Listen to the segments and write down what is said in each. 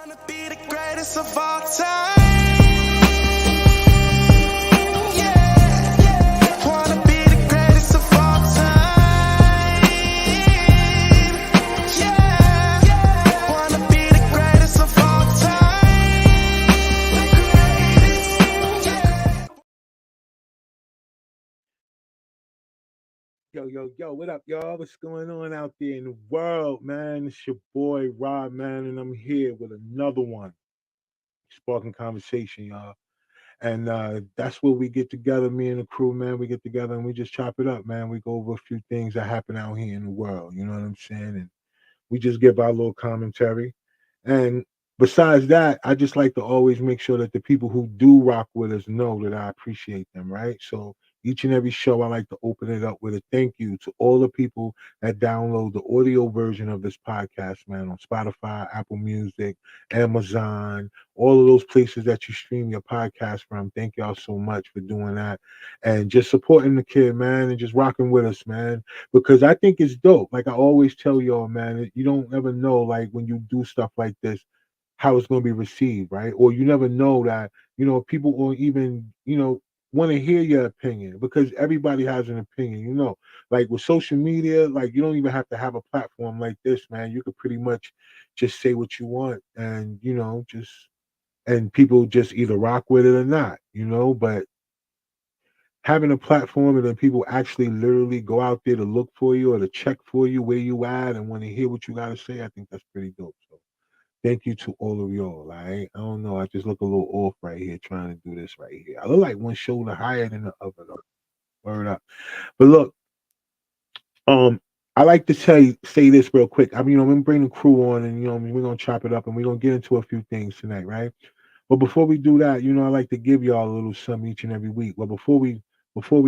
Wanna be the greatest of all time. Yeah. Wanna be the greatest of all time. Yeah. Wanna be the greatest of all time. The greatest. Yeah. Yo, what up, y'all? What's going on out there in the world, man? It's your boy Rob, man, and I'm here with another one. Sparking conversation, y'all. And that's where we get together, me and the crew, man. We get together and we just chop it up, man. We go over a few things that happen out here in the world, you know what I'm saying? And we just give our little commentary. And besides that, I just like to always make sure that the people who do rock with us know that I appreciate them, right? So each and every show, I like to open it up with a thank you to all the people that download the audio version of this podcast, man, on Spotify, Apple Music, Amazon, all of those places that you stream your podcast from. Thank y'all so much for doing that and just supporting the kid, man, and just rocking with us, man, because I think it's dope. Like I always tell y'all, man, you don't ever know, like when you do stuff like this, how it's going to be received, right? Or you never know that, people will even, want to hear your opinion because everybody has an opinion, like with social media, like you don't even have to have a platform like this, man. You could pretty much just say what you want and, and people just either rock with it or not, but having a platform and then people actually literally go out there to look for you or to check for you where you at and want to hear what you got to say, I think that's pretty dope. So thank you to all of y'all. All right. I don't know. I just look a little off right here trying to do this right here. I look like one shoulder higher than the other though. Word up. But look, um, I like to say this real quick. I mean, I'm gonna bring the crew on and we're gonna chop it up and we're gonna get into a few things tonight, right? But before we do that, I like to give y'all a little something each and every week. But before we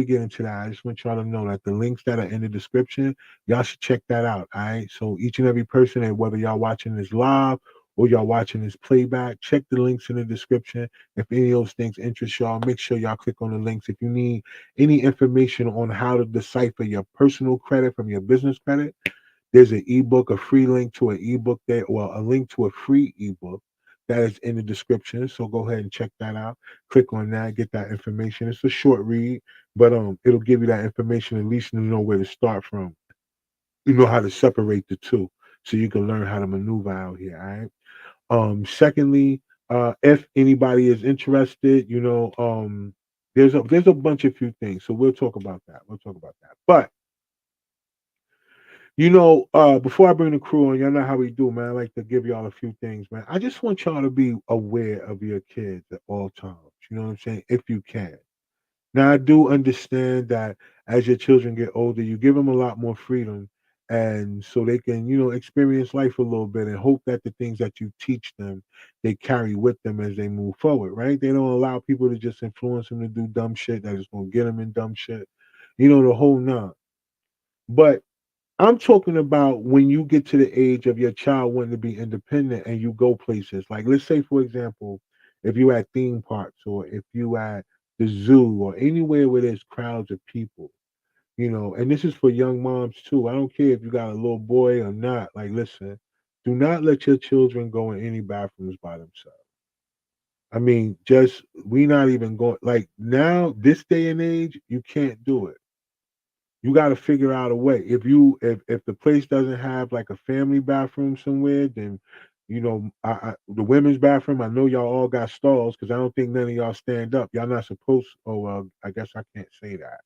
get into that, I just want y'all to know that the links that are in the description, y'all should check that out. All right. So each and every person, and whether y'all watching this live or y'all watching this playback, check the links in the description. If any of those things interest y'all, make sure y'all click on the links. If you need any information on how to decipher your personal credit from your business credit, there's an ebook, a free link to an ebook there, or a link to a free ebook that is in the description. So go ahead and check that out. Click on that, get that information. It's a short read, but it'll give you that information. At least you know where to start from. You know how to separate the two, so you can learn how to maneuver out here. All right. Secondly, if anybody is interested, there's a bunch of few things. So we'll talk about that. We'll talk about that. But before I bring the crew on, y'all know how we do, man. I like to give y'all a few things, man. I just want y'all to be aware of your kids at all times. You know what I'm saying? If you can. Now, I do understand that as your children get older, you give them a lot more freedom, and so they can, experience life a little bit and hope that the things that you teach them, they carry with them as they move forward, right? They don't allow people to just influence them to do dumb shit that is going to get them in dumb shit, the whole nine. But I'm talking about when you get to the age of your child wanting to be independent and you go places. Like let's say for example, if you at theme parks or if you at the zoo or anywhere where there's crowds of people, and this is for young moms too. I don't care if you got a little boy or not. Like listen, do not let your children go in any bathrooms by themselves. I mean, just we not even going like now, this day and age, you can't do it. You got to figure out a way. If the place doesn't have like a family bathroom somewhere, then the women's bathroom. I know y'all all got stalls because I don't think none of y'all stand up. Y'all not supposed. Oh well, I guess I can't say that.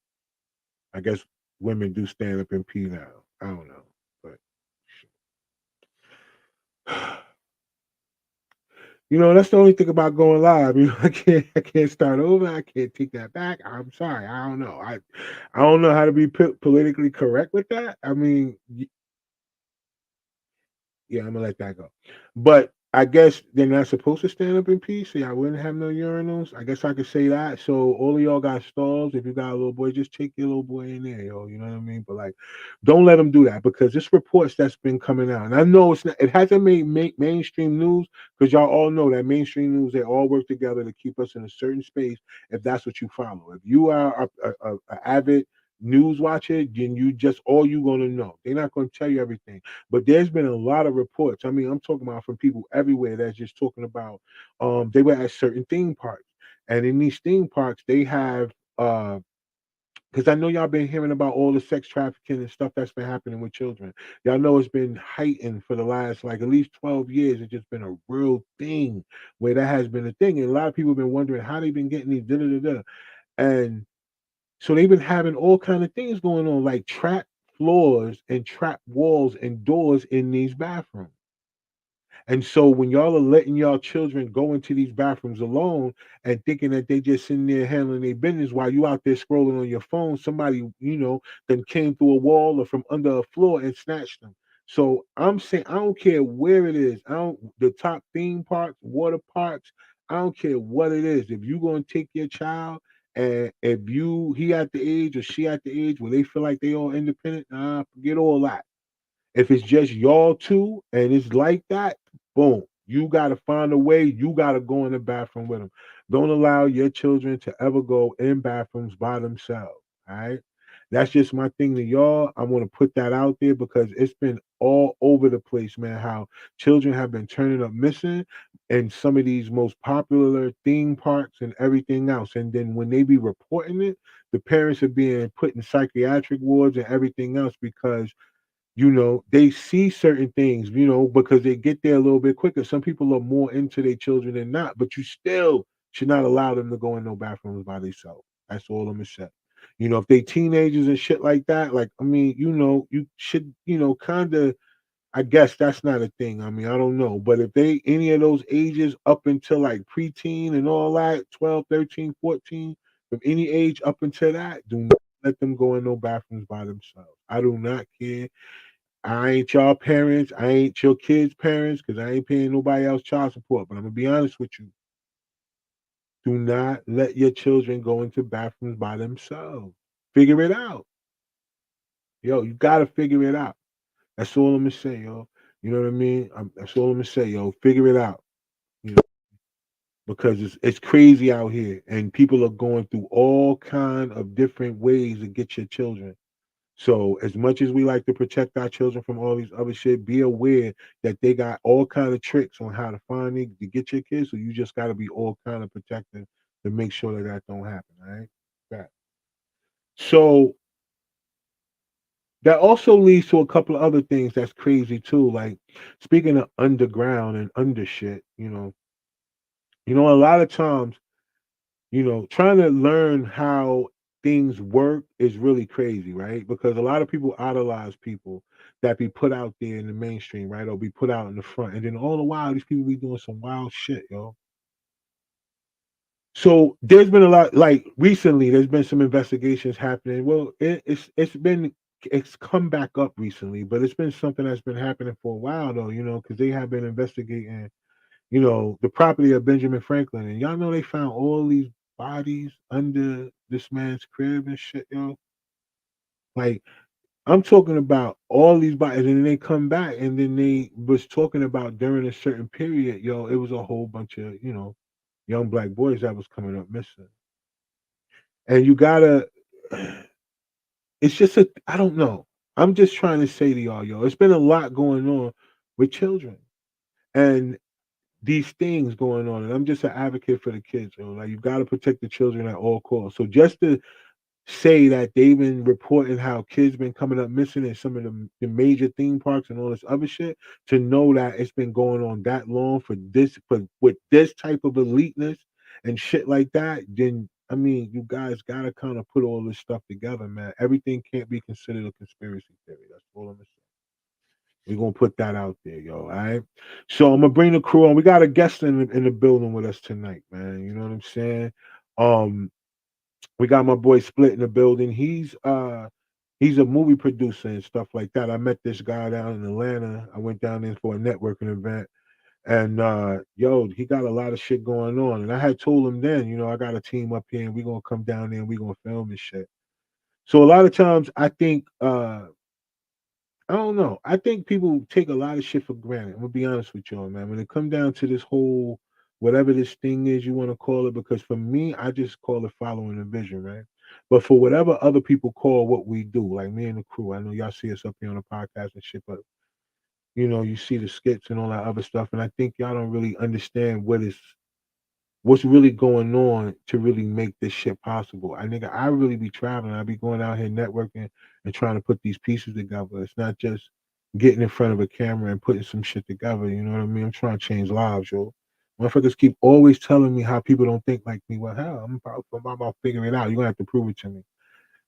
I guess women do stand up and pee now. I don't know, but that's the only thing about going live. I can't start over. I can't take that back. I'm sorry. I don't know. I don't know how to be politically correct with that. I mean, yeah, I'm gonna let that go. But I guess they're not supposed to stand up in peace. So I wouldn't have no urinals. I guess I could say that. So all of y'all got stalls. If you got a little boy, just take your little boy in there, yo. You know what I mean? But like, don't let them do that because this reports that's been coming out, and I know it's not. It hasn't made mainstream news because y'all all know that mainstream news they all work together to keep us in a certain space. If that's what you follow, if you are a avid news watcher, then you just all you gonna know. They're not gonna tell you everything. But there's been a lot of reports. I mean, I'm talking about from people everywhere that's just talking about they were at certain theme parks. And in these theme parks, they have because I know y'all been hearing about all the sex trafficking and stuff that's been happening with children. Y'all know it's been heightened for the last like at least 12 years. It's just been a real thing where that has been a thing. And a lot of people have been wondering how they've been getting these da da da da. And so they've been having all kind of things going on, like trap floors and trap walls and doors in these bathrooms. And so when y'all are letting y'all children go into these bathrooms alone and thinking that they just sitting there handling their business while you out there scrolling on your phone, somebody, then came through a wall or from under a floor and snatched them. So I'm saying I don't care where it is. I don't the top theme parks, water parks, I don't care what it is. If you gonna take your child and if he at the age or she at the age where they feel like they all independent, forget all that. If it's just y'all two and it's like that, boom, you got to find a way. You got to go in the bathroom with them. Don't allow your children to ever go in bathrooms by themselves. All right. That's just my thing to y'all. I want to put that out there because it's been all over the place, man. How children have been turning up missing in some of these most popular theme parks and everything else. And then when they be reporting it, the parents are being put in psychiatric wards and everything else because they see certain things, because they get there a little bit quicker. Some people are more into their children than not, but you still should not allow them to go in no bathrooms by themselves. That's all I'm gonna say. If they teenagers and shit like that, like I mean, you should, kind of. I guess that's not a thing. I mean, I don't know, but if they any of those ages up until like preteen and all that, 12, 13, 14, from any age up until that, do not let them go in no bathrooms by themselves. I do not care. I ain't y'all parents. I ain't your kids' parents because I ain't paying nobody else child support. But I'm gonna be honest with you. Do not let your children go into bathrooms by themselves. Figure it out. Yo, you gotta figure it out. That's all I'm gonna say, yo. You know what I mean? That's all I'm gonna say, yo. Figure it out. You know, because it's crazy out here, and people are going through all kind of different ways to get your children. So as much as we like to protect our children from all these other shit, be aware that they got all kind of tricks on how to find it to get your kids. So you just got to be all kind of protective to make sure that that don't happen. All right. Right. So that also leads to a couple of other things that's crazy too. Like speaking of underground and under shit, a lot of times trying to learn how things work is really crazy, right? Because a lot of people idolize people that be put out there in the mainstream, right? Or be put out in the front. And then all the while, these people be doing some wild shit, yo. So there's been a lot, like recently, there's been some investigations happening. Well, it's come back up recently, but it's been something that's been happening for a while though, because they have been investigating the property of Benjamin Franklin. And y'all know they found all these bodies under this man's crib and shit, yo. Like, I'm talking about all these bodies, and then they come back, and then they was talking about during a certain period, yo, it was a whole bunch of, young black boys that was coming up missing. And you gotta, it's just I don't know. I'm just trying to say to y'all, yo, it's been a lot going on with children. And these things going on, and I'm just an advocate for the kids. Like you got to protect the children at all costs. So just to say that they've been reporting how kids been coming up missing in some of the major theme parks and all this other shit, to know that it's been going on that long for this, for with this type of eliteness and shit like that, then I mean, you guys got to kind of put all this stuff together, man. Everything can't be considered a conspiracy theory. That's all I'm saying. We're gonna put that out there, yo. All right. So I'm gonna bring the crew on. We got a guest in the building with us tonight, man. You know what I'm saying? Um, we got my boy Split in the building. He's a movie producer and stuff like that. I met this guy down in Atlanta. I went down there for a networking event. And yo, he got a lot of shit going on. And I had told him then, I got a team up here and we're gonna come down there and we're gonna film and shit. So a lot of times I think I don't know. I think people take a lot of shit for granted. I'm gonna be honest with y'all, man. When it come down to this whole whatever this thing is you want to call it, because for me, I just call it following the vision, right? But for whatever other people call what we do, like me and the crew, I know y'all see us up here on the podcast and shit, but you see the skits and all that other stuff, and I think y'all don't really understand what's really going on to really make this shit possible. I really be traveling. I be going out here networking and trying to put these pieces together. It's not just getting in front of a camera and putting some shit together. You know what I mean? I'm trying to change lives, yo. Motherfuckers keep always telling me how people don't think like me. Well, hell, I'm about figuring it out. You're gonna have to prove it to me.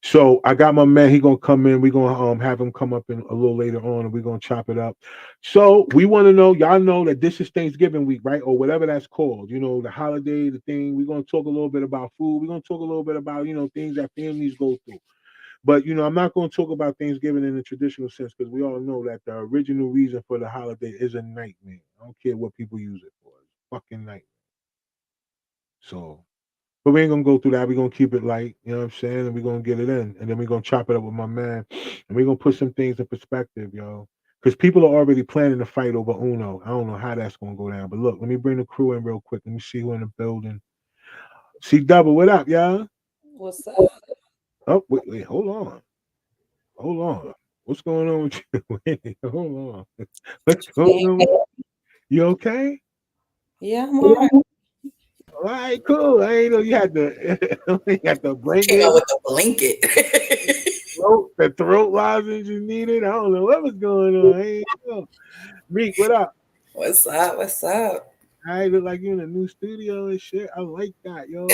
So I got my man. He gonna come in. We gonna have him come up in a little later on, and we're gonna chop it up. So we want to know, y'all know that this is Thanksgiving week, right, or whatever that's called. The holiday, the thing. We're gonna talk a little bit about food. We're gonna talk a little bit about things that families go through. But I'm not gonna talk about Thanksgiving in the traditional sense because we all know that the original reason for the holiday is a nightmare. I don't care what people use it for. It's a fucking nightmare. So but we ain't gonna go through that. We're gonna keep it light, you know what I'm saying? And we're gonna get it in. And then we're gonna chop it up with my man. And we're gonna put some things in perspective, yo. Because people are already planning to fight over Uno. I don't know how that's gonna go down. But look, let me bring the crew in real quick. Let me see who in the building. See Double, what up, y'all? What's up? Oh, wait, hold on. Hold on. What's going on with you? Wait, hold on. What's going on? You okay? Yeah, I'm all right. All right, cool. I ain't know you had the you got the blanket. Came out with the blanket. The throat lozenge you needed. I don't know what was going on. I ain't know. Meek, what up? What's up? What's up? I look like you in a new studio and shit. I like that, yo.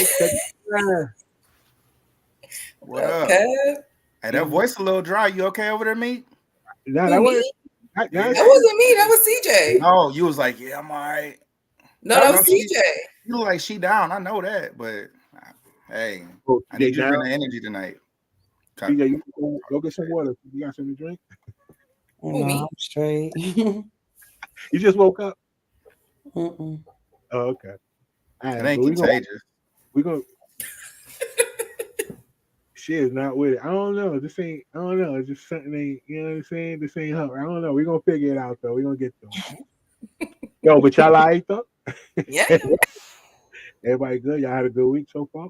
What up? Okay. Hey, that voice a little dry. You okay over there, Meek? Nah, Who, that me? wasn't That wasn't me. That was CJ. Oh, you was like, yeah, I'm all right. No, I that know was CJ. You look like she down. I know that, but hey, Oh, I need you to bring down? the energy tonight. Yeah, you go get some water. You got something to drink? Who, me? I'm straight. You just woke up? Mm-mm. Oh, okay. All It right, ain't but contagious. we gonna she is not with it. I don't know. I don't know. It's just something ain't, you know what I'm saying? This ain't her. I don't know. We're gonna figure it out though. We're gonna get through it. Yo, but y'all alright though? Yeah. Everybody good? Y'all had a good week so far?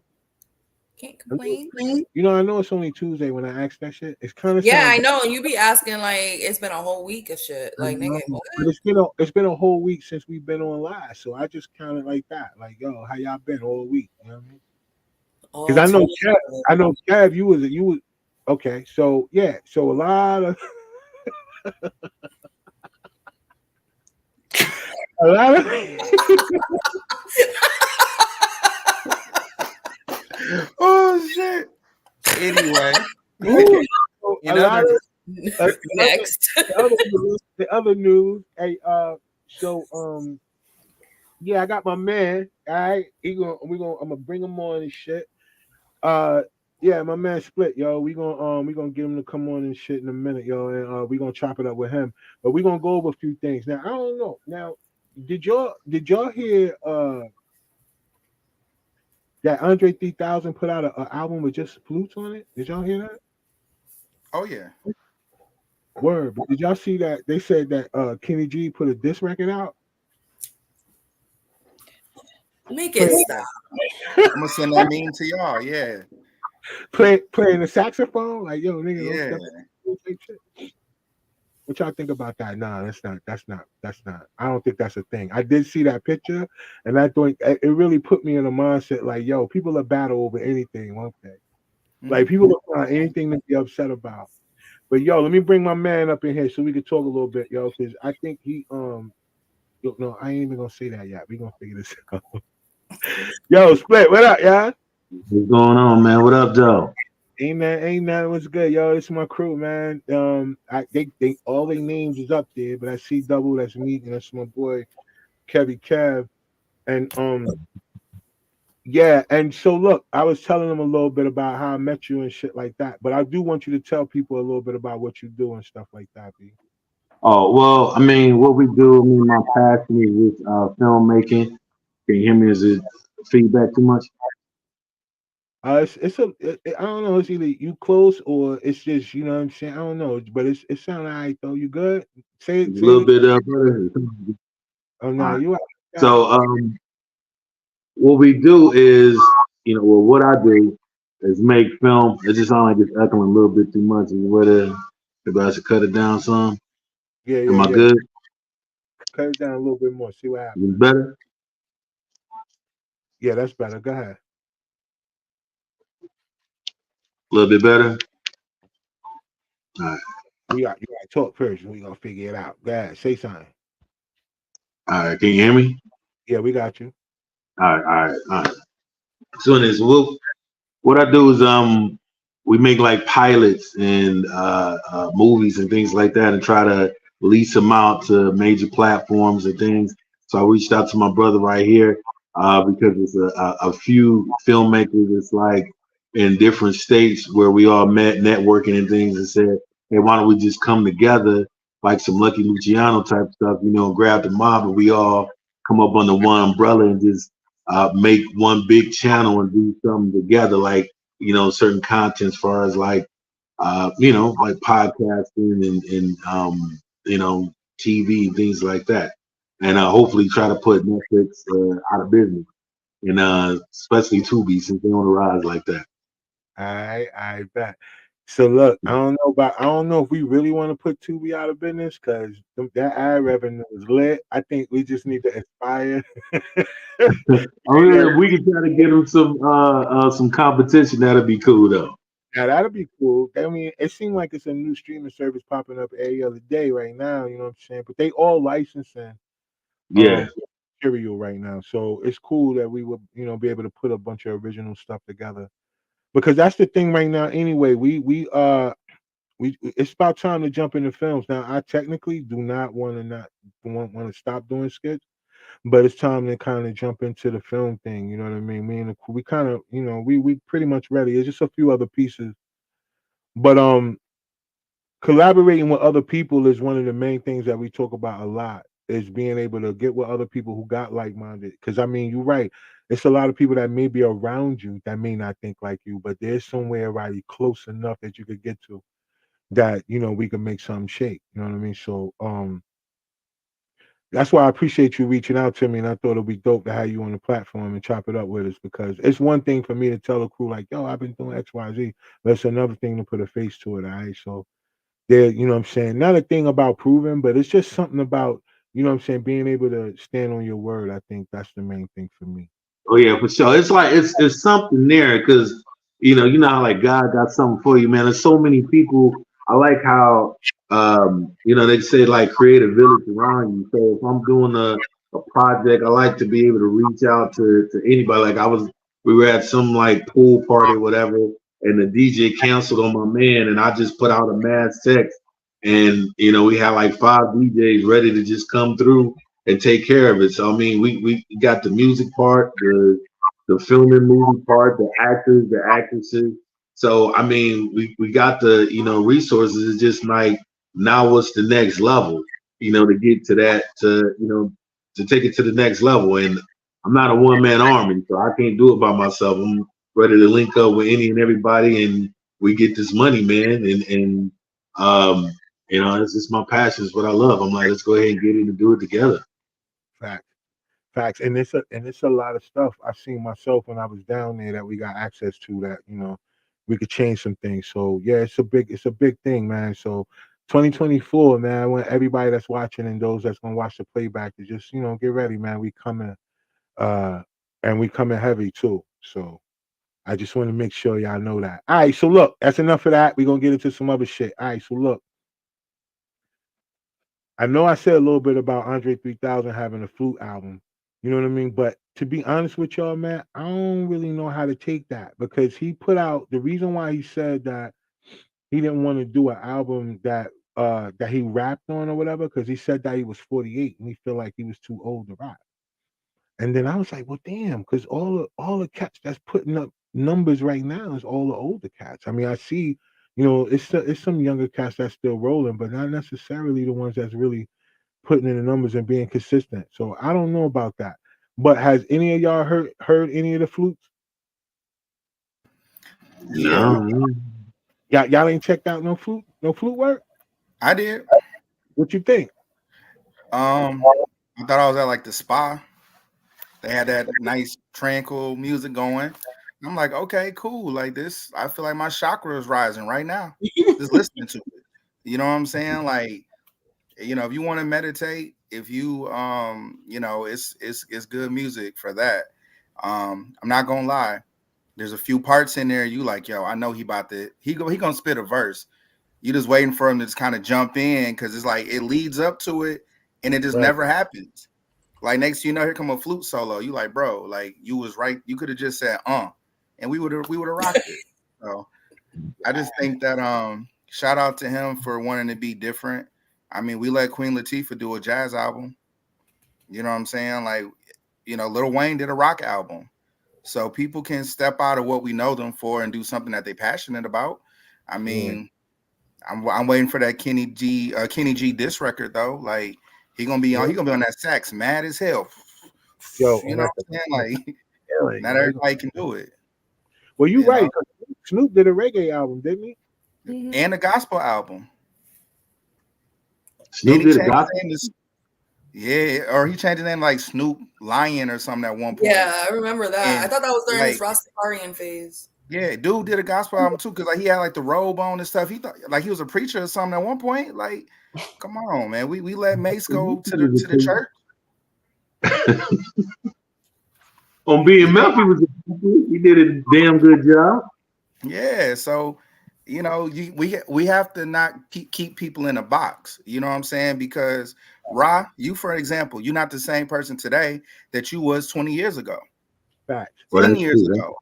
Can't complain. I know it's only Tuesday when I ask that shit. It's kind of Yeah, I know. And you be asking like it's been a whole week of shit. Like, nigga, what? But it's been a whole week since we've been on live, so I just counted like that. Like, yo, how y'all been all week? You know what I mean? Because I know Kev, you was okay. So yeah, so a lot of a lot of Oh shit. Anyway, a lot of Next. the other news. Hey, so yeah, I got my man. All right, I'm gonna bring him on and shit. Yeah, my man Split, yo. We gonna get him to come on and shit in a minute, yo, and we gonna chop it up with him. But we gonna go over a few things. Now, I don't know. Now, did y'all hear that Andre 3000 put out an album with just flutes on it? Did y'all hear that? oh yeah. Word. But did y'all see that they said that Kenny G put a diss record out? Make it stop. I'm gonna send that meme to y'all. Yeah. Playing the saxophone? Like, yo, nigga, Yeah. what y'all think about that? Nah, that's not. I don't think that's a thing. I did see that picture, and I think it really put me in a mindset like, yo, people are battle over anything, won't they? Like, people will find anything to be upset about. But yo, let me bring my man up in here so we can talk a little bit, yo, because I think he no, I ain't even gonna say that yet. We gonna figure this out. Yo, Split, what up, y'all? What's going on, man? What up, Joe? Ain't that what's good, yo? This is my crew, man. They all their names is up there, but I see Double, that's me, and that's my boy Kev, and yeah, and so look, I was telling them a little bit about how I met you and shit like that, but I do want you to tell people a little bit about what you do and stuff like that, B. Oh, well, I mean, what we do, my passion is with filmmaking. Can you hear me? Is it feedback too much? I don't know, it's either you close or it's just, you know what I'm saying? I don't know, but it sounds alright though. You good? Say A it. little bit better. Oh no, All right. you are. So, what we do is, what I do is make film. It just sounds like it's echoing a little bit too much. Is whether maybe I should cut it down some. Yeah, Am I yeah. good? Cut it down a little bit more. See what happens. Is it better? Yeah, that's better. Go ahead. A little bit better. All right. You got to talk first. We gonna figure it out. Go ahead. Say something. All right. Can you hear me? Yeah, we got you. All right. All right. All right. So in this, what I do is we make like pilots and movies and things like that, and try to lease them out to major platforms and things. So I reached out to my brother right here because it's a few filmmakers. It's like in different states where we all met networking and things, and said, hey, why don't we just come together like some Lucky Luciano type stuff, you know, grab the mob and we all come up under one umbrella and just make one big channel and do something together, like, you know, certain content as far as like, you know, like podcasting and you know, TV, things like that. And hopefully try to put Netflix out of business, and especially Tubi, since they're on the rise like that. I bet. So look, I don't know if we really want to put Tubi out of business because that ad revenue is lit. I think we just need to aspire. I mean, if we can try to get them some competition, that'd be cool though. Now that'd be cool. I mean, it seems like it's a new streaming service popping up every other day right now. You know what I'm saying? But they all licensing Yeah. material right now, so it's cool that we would, you know, be able to put a bunch of original stuff together. Because that's the thing right now. Anyway, we it's about time to jump into films now. I technically do not want to stop doing skits, but it's time to kind of jump into the film thing. You know what I mean? Me and we kind of, you know, we pretty much ready. It's just a few other pieces, but collaborating with other people is one of the main things that we talk about a lot. Is being able to get with other people who got like-minded. Because I mean, you're right. It's a lot of people that may be around you that may not think like you, but there's somewhere already close enough that you could get to that, you know, we can make something shake. You know what I mean? So that's why I appreciate you reaching out to me, and I thought it'd be dope to have you on the platform and chop it up with us, because it's one thing for me to tell a crew like, yo, I've been doing XYZ, but it's another thing to put a face to it. All right. So there, you know what I'm saying? Not a thing about proving, but it's just something about, you know what I'm saying, being able to stand on your word. I think that's the main thing for me. Oh yeah, for sure. It's like it's something there because you know how like God got something for you, man. There's so many people. I like how you know, they say like create a village around you. So if I'm doing a project, I like to be able to reach out to anybody. Like we were at some like pool party or whatever, and the DJ canceled on my man, and I just put out a mass text, and you know, we had like 5 DJs ready to just come through and take care of it. So I mean, we got the music part, the filming movie part, the actors, the actresses. So I mean, we got the, you know, resources. It's just like, now what's the next level, you know, to get to that, to, you know, to take it to the next level. And I'm not a one-man army, so I can't do it by myself. I'm ready to link up with any and everybody, and we get this money, man. And you know, it's just my passion. It's what I love. I'm like, let's go ahead and get in and do it together. Facts, and it's a lot of stuff I've seen myself when I was down there that we got access to, that, you know, we could change some things. So yeah, it's a big thing, man. So 2024, man, I want everybody that's watching and those that's gonna watch the playback to just, you know, get ready, man. We coming, and we coming heavy too. So I just want to make sure y'all know that. All right, so look, that's enough of that. We're gonna get into some other shit. All right, so look. I know I said a little bit about Andre 3000 having a flute album, you know what I mean? But to be honest with y'all, man, I don't really know how to take that, because he put out, the reason why he said that he didn't want to do an album that he rapped on or whatever, because he said that he was 48 and he felt like he was too old to rap. And then I was like, well, damn, because all the cats that's putting up numbers right now is all the older cats. I mean, I see, you know, it's some younger cats that's still rolling, but not necessarily the ones that's really putting in the numbers and being consistent. So I don't know about that. But has any of y'all heard any of the flutes? Yeah, No. Y'all ain't checked out no flute work? I did. What you think? I thought I was at like the spa. They had that nice tranquil music going. I'm like, okay, cool. Like this, I feel like my chakra is rising right now. Just listening to it. You know what I'm saying? Like, you know, if you want to meditate, if you you know, it's good music for that. I'm not gonna lie. There's a few parts in there you like, yo, I know he gonna spit a verse. You just waiting for him to just kind of jump in because it's like it leads up to it and it just Right. never happens. Like next, you know, here come a flute solo. You like, bro, like you was right. You could have just said, and we would have rocked it. So I just think that shout out to him for wanting to be different. I mean, we let Queen Latifah do a jazz album. You know what I'm saying? Like, you know, Lil Wayne did a rock album. So people can step out of what we know them for and do something that they're passionate about. I mean, I'm waiting for that Kenny G diss record though. Like he gonna be on that sax mad as hell. Yo, You know what I'm saying? Like not everybody can do it. Well, you're You right. know? 'Cause Snoop did a reggae album, didn't he? And a gospel album. Snoop And he did a changed gospel. his name to- Yeah, or he changed his name like Snoop Lion or something at one point. Yeah, I remember that. I And, thought that was during his like- Rastafarian phase. Yeah, dude did a gospel album too because like he had like the robe on and stuff. He thought like he was a preacher or something at one point. Like, come on, man. We let Mace go to the church. On being Memphis, he did a damn good job. Yeah, so you know, we have to not keep people in a box. You know what I'm saying? Because Ra, you for example, you're not the same person today that you was 20 years ago, Facts. 10 that's years true, ago,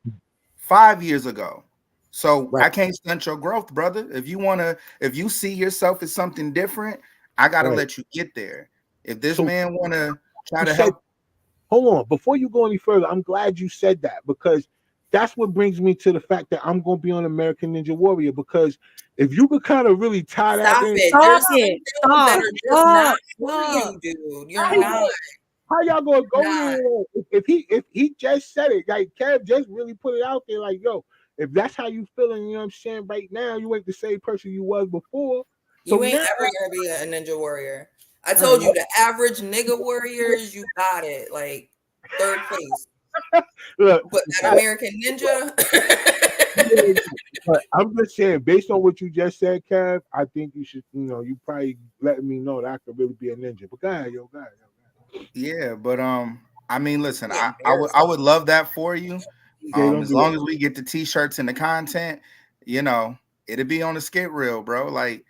5 years ago. So Right. I can't stunt your growth, brother. If you see yourself as something different, I gotta Right. let you get there. If this So- man wanna try You to said- help, Hold on. Before you go any further, I'm glad you said that because that's what brings me to the fact that I'm going to be on American Ninja Warrior because if you could kind of really tie that Stop in, it. Stop There's some it. things Stop. that are just Stop. not for Stop. you, dude. You're How not. how y'all going to go Nah. there? If he just said it, like Kev just really put it out there, like, yo, if that's how you feeling, you know what I'm saying, right now, you ain't the same person you was before. You So ain't now- ever gonna be a ninja warrior. I told you the average nigga warriors, you got it. Like third place. Look, But that American ninja. but I'm just saying, based on what you just said, Kev, I think you should, you probably letting me know that I could really be a ninja. But go ahead, yo. yeah, but I mean, listen, Yeah, I would love that for you. don't As do long that. as we get the t-shirts and the content, you know, it'll be on the skit reel, bro. Like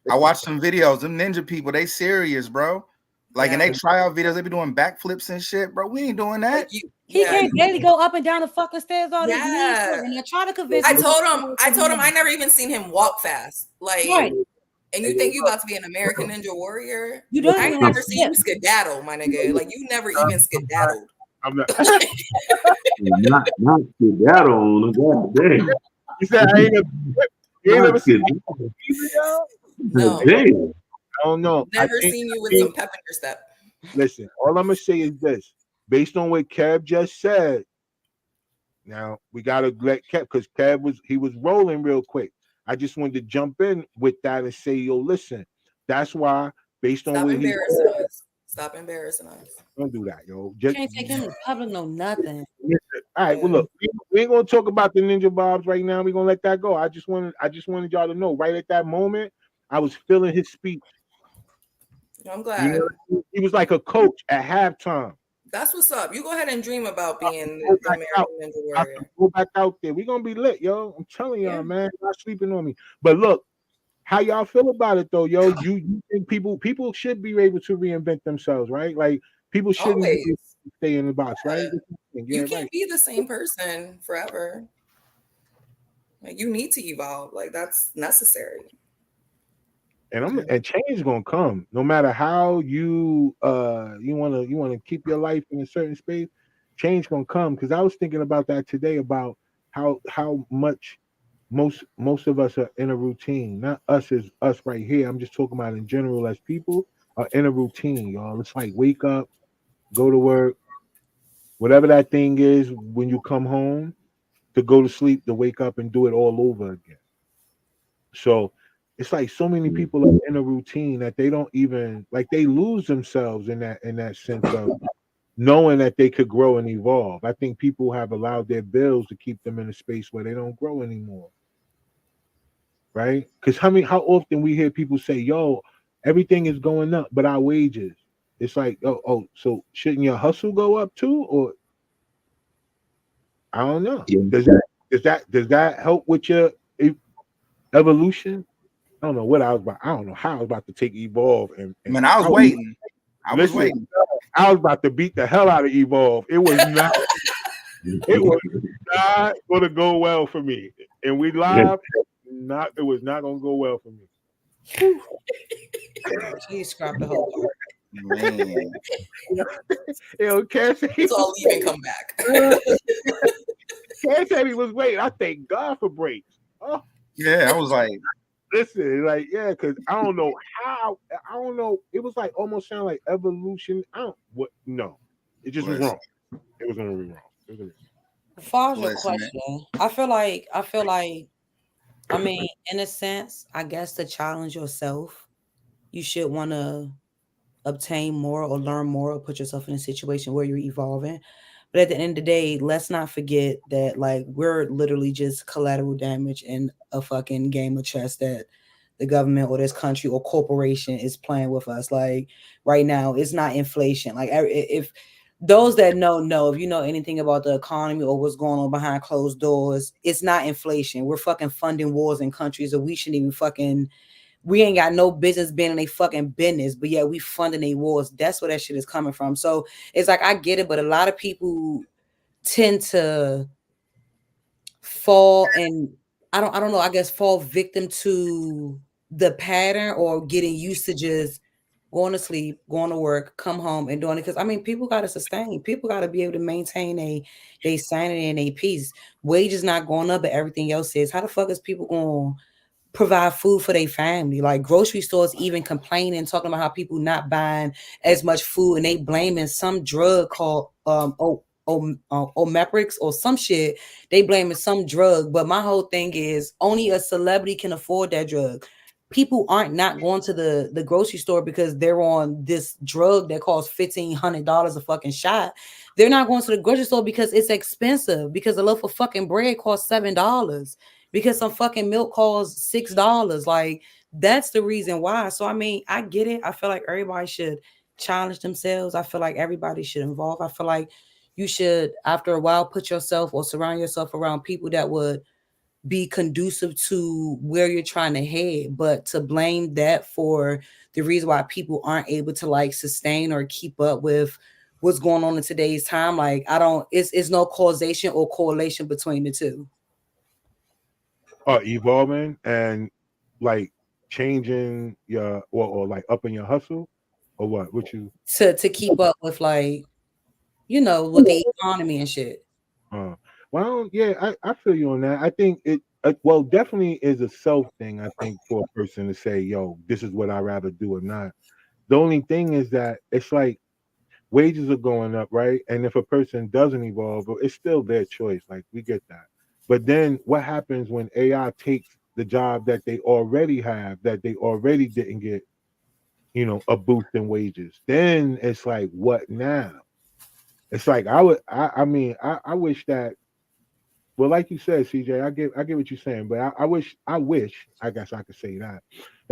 I watched some videos, them ninja people, they serious, bro. Like, and they tryout videos, they be doing backflips and shit, bro. We ain't doing that. Like He can't barely go up and down the fucking stairs all these Yeah. years. And I try to convince I him. told him I never even seen him walk fast. Like, Right. and you think you about to be an American Ninja Warrior? You don't I ain't even never seen you skip. skedaddle, my nigga. Like you never even skedaddled. I'm not. Not that on. God damn. You said I ain't you ain't never Not seen kid- me, yo? No. Damn. I don't know. Never I think- seen you with some pep in your step. Listen, all I'm gonna say is this: based on what Kev just said. Now we gotta let Kev because Kev was rolling real quick. I just wanted to jump in with that and say, yo, listen, that's why based on Stop what he embarrassing us. Stop embarrassing us. don't do that, yo. Just Can't take him to public, no nothing. all right. Well, look, we ain't gonna talk about the Ninja Bobs right now. We're gonna let that go. I just wanted y'all to know right at that moment, I was feeling his speech. I'm glad. You know, he was like a coach at halftime. That's what's up. You go ahead and dream about being Go the back out. American Ninja I Warrior. can go back out there. We're gonna be lit, yo. I'm telling y'all, Yeah. man. Not sleeping on me. But look, how y'all feel about it though, yo? You think people should be able to reinvent themselves, right? Like people shouldn't Always. stay in the box, right? You Yeah, can't right. be the same person forever. Like you need to evolve. Like that's necessary. And change gonna come no matter how you wanna keep your life in a certain space. Change gonna come because I was thinking about that today about how much most of us are in a routine. Not us as us right here. I'm just talking about in general as people are in a routine, y'all. It's like wake up, go to work, whatever that thing is when you come home, to go to sleep, to wake up and do it all over again. So it's like so many people are in a routine that they don't even like they lose themselves in that sense of knowing that they could grow and evolve. I think people have allowed their bills to keep them in a space where they don't grow anymore. Right? Because how often we hear people say, "Yo, everything is going up, but our wages." It's like, so shouldn't your hustle go up too? Or I don't know. Yeah. Does that help with your evolution? I don't know what I was about. I don't know how I was about to take Evolve and Man, I was waiting. I was listen, waiting. I was about to beat the hell out of Evolve. It was not gonna go well for me. And we live, it was not gonna go well for me. She scrapped the whole part. Man. Yo, Cass said he It's all leave and come back. Cass said he was waiting. I thank God for breaks. Oh, Yeah, I was like, listen, like, yeah, because I don't know how. I don't know. It was like almost sound like evolution. No, it just was Listen. wrong. It was gonna be wrong. It was gonna be- As far as your Listen, question, I feel like, I mean, in a sense, I guess to challenge yourself, you should want to obtain more or learn more or put yourself in a situation where you're evolving. But at the end of the day, let's not forget that like we're literally just collateral damage in a fucking game of chess that the government or this country or corporation is playing with us. Like right now, it's not inflation. Like if those that know, if you know anything about the economy or what's going on behind closed doors, it's not inflation. We're fucking funding wars in countries that we shouldn't even fucking. We ain't got no business being in a fucking business, but yeah, we funding a wars. That's where that shit is coming from. So it's like I get it, but a lot of people tend to fall and I don't know, I guess fall victim to the pattern or getting used to just going to sleep, going to work, come home and doing it. Because I mean, people got to sustain. People got to be able to maintain a sanity and a peace. Wages not going up, but everything else is. How the fuck is people going to provide food for their family? Like grocery stores even complaining, talking about how people not buying as much food, and they blaming some drug called Omeprix or some shit. They blaming some drug, but my whole thing is only a celebrity can afford that drug. People aren't not going to the grocery store because they're on this drug that costs $1,500 a fucking shot. They're not going to the grocery store because it's expensive, because a loaf of fucking bread costs $7, because some fucking milk costs $6. Like that's the reason why. So I mean, I get it. I feel like everybody should challenge themselves. I feel like everybody should involve. I feel like you should, after a while, put yourself or surround yourself around people that would be conducive to where you're trying to head. But to blame that for the reason why people aren't able to like sustain or keep up with what's going on in today's time, like it's no causation or correlation between the two. Evolving and like changing your or like upping your hustle or what you To keep up with like, with the economy and shit. well, yeah, I feel you on that. I think it definitely is a self thing. I think for a person to say, "Yo, this is what I'd rather do or not." The only thing is that it's like wages are going up, right? And if a person doesn't evolve, it's still their choice. Like we get that. But then what happens when AI takes the job that they already have, that they already didn't get, a boost in wages? Then it's like, what now? It's like I wish that. Well, like you said, CJ, I get what you're saying, but I wish, I guess I could say that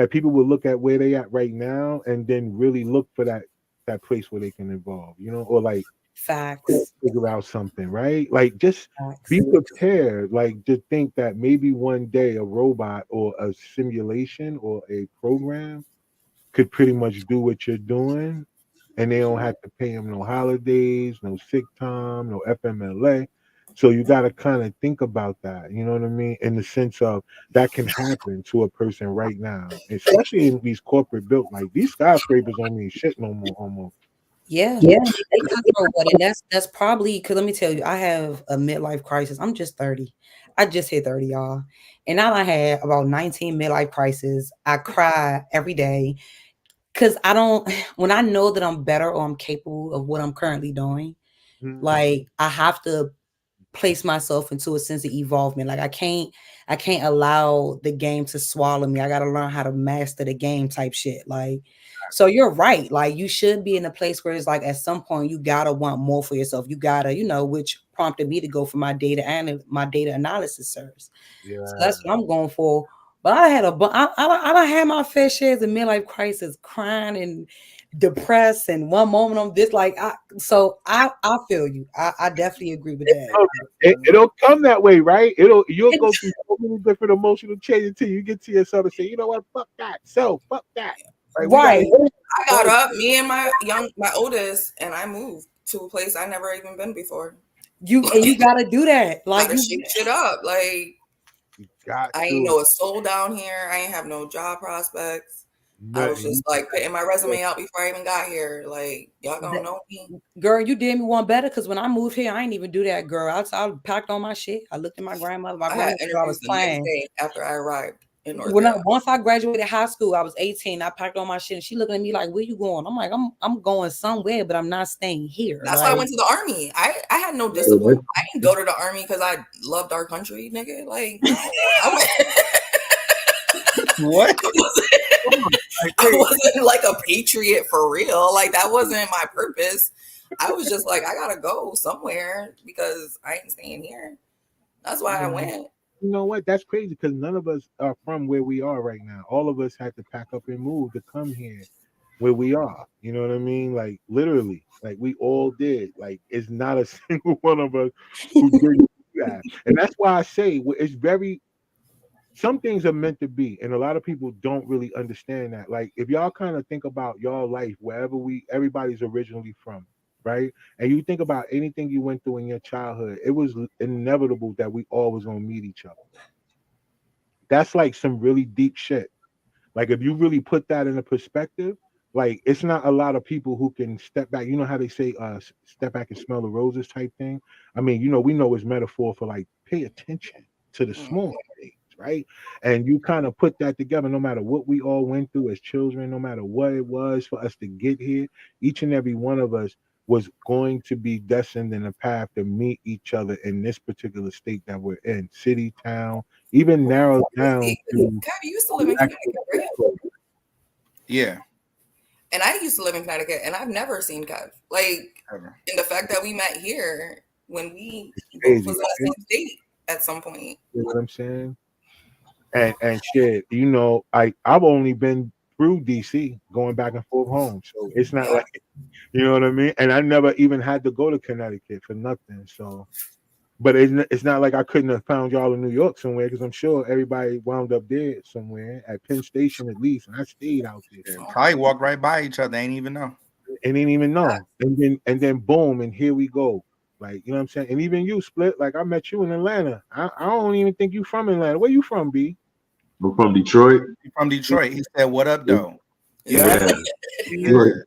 people would look at where they at right now and then really look for that place where they can evolve, or like Facts. figure out something, right? Like just Facts. be prepared. Like just think that maybe one day a robot or a simulation or a program could pretty much do what you're doing, and they don't have to pay them no holidays, no sick time, no FMLA. So you got to kind of think about that, you know what I mean? In the sense of that can happen to a person right now, especially in these corporate built, like these skyscrapers don't mean shit no more almost. Yeah. They cutthroat with it. And that's probably because let me tell you, I have a midlife crisis. I'm just 30. I just hit 30, y'all. And now I had about 19 midlife crises. I cry every day because when I know that I'm better or I'm capable of what I'm currently doing, like I have to place myself into a sense of evolvement. Like I can't allow the game to swallow me. I got to learn how to master the game type shit. Like So you're right. Like you should be in a place where it's like at some point you gotta want more for yourself. You gotta, which prompted me to go for my data and my data analysis service. Yeah. So that's what I'm going for. But I don't have my fair shares of midlife crisis, crying and depressed, and one moment I'm this like I feel you. I definitely agree with that. It'll come that way, right? You'll go through so many different emotional changes until you get to yourself and say, you know what, fuck that. So fuck that. Right. I got up, me and my oldest, and I moved to a place I never even been before. You gotta do that. Like gotta shake shit up. Like I ain't know a soul down here. I ain't have no job prospects. I was just like putting my resume out before I even got here. Like y'all gonna know me. Girl, you did me one better because when I moved here, I ain't even do that, girl. I packed on my shit. I looked at my grandmother. My grandmother, I was playing after I arrived in North once I graduated high school, I was 18. I packed on my shit and she looking at me like, where you going? I'm like, I'm going somewhere, but I'm not staying here. That's why I went to the army. I had no discipline. I didn't go to the army because I loved our country, nigga. Like, no, what? I wasn't like a patriot for real. Like that wasn't my purpose. I was just like, I gotta go somewhere because I ain't staying here. That's why I went. You know what? That's crazy because none of us are from where we are right now. All of us had to pack up and move to come here where we are. You know what I mean? Like literally, like we all did. Like it's not a single one of us who didn't do that. And that's why I say it's very, some things are meant to be. And a lot of people don't really understand that. Like if y'all kind of think about your life, wherever everybody's originally from, right? And you think about anything you went through in your childhood, it was inevitable that we all was gonna meet each other. That's like some really deep shit. Like if you really put that in a perspective, like it's not a lot of people who can step back. You know how they say step back and smell the roses type thing? I mean, we know it's metaphor for like pay attention to the small things, right? And you kind of put that together, no matter what we all went through as children, no matter what it was for us to get here, each and every one of us was going to be destined in a path to meet each other in this particular state that we're in, city, town, even narrow down. You used to live in Connecticut, right? Yeah. And I used to live in Connecticut, and I've never seen Kev. Like, and the fact that we met here when we both was in the same state at some point. You know what I'm saying? And shit, I've only been through DC, going back and forth home. So it's not like, you know what I mean? And I never even had to go to Connecticut for nothing. So, but it's not like I couldn't have found y'all in New York somewhere, because I'm sure everybody wound up dead somewhere at Penn Station at least, and I stayed out there. Yeah, probably walked right by each other, ain't even know. And didn't even know. And then boom, and here we go. Like, you know what I'm saying? And even you, Split, like I met you in Atlanta. I don't even think you from Atlanta. Where you from, B? I'm from Detroit. You're from Detroit. He said, "What up, though?" Yeah. You know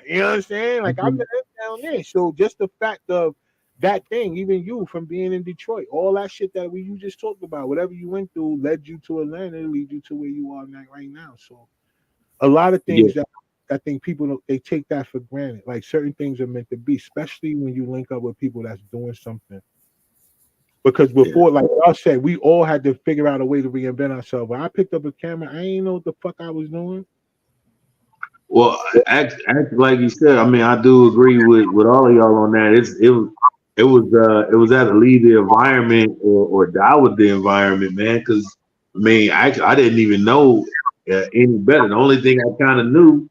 what I'm saying? Like I'm down there. So just the fact of that thing, even you from being in Detroit, all that shit that you just talked about, whatever you went through led you to Atlanta, lead you to where you are right now. So a lot of things that I think people they take that for granted. Like certain things are meant to be, especially when you link up with people that's doing something. Because before, like y'all said, we all had to figure out a way to reinvent ourselves. When I picked up a camera, I ain't know what the fuck I was doing. Well, like you said, I mean, I do agree with all of y'all on that. It was either leave the environment or die with the environment, man. Because I mean, I didn't even know any better. The only thing I kind of knew,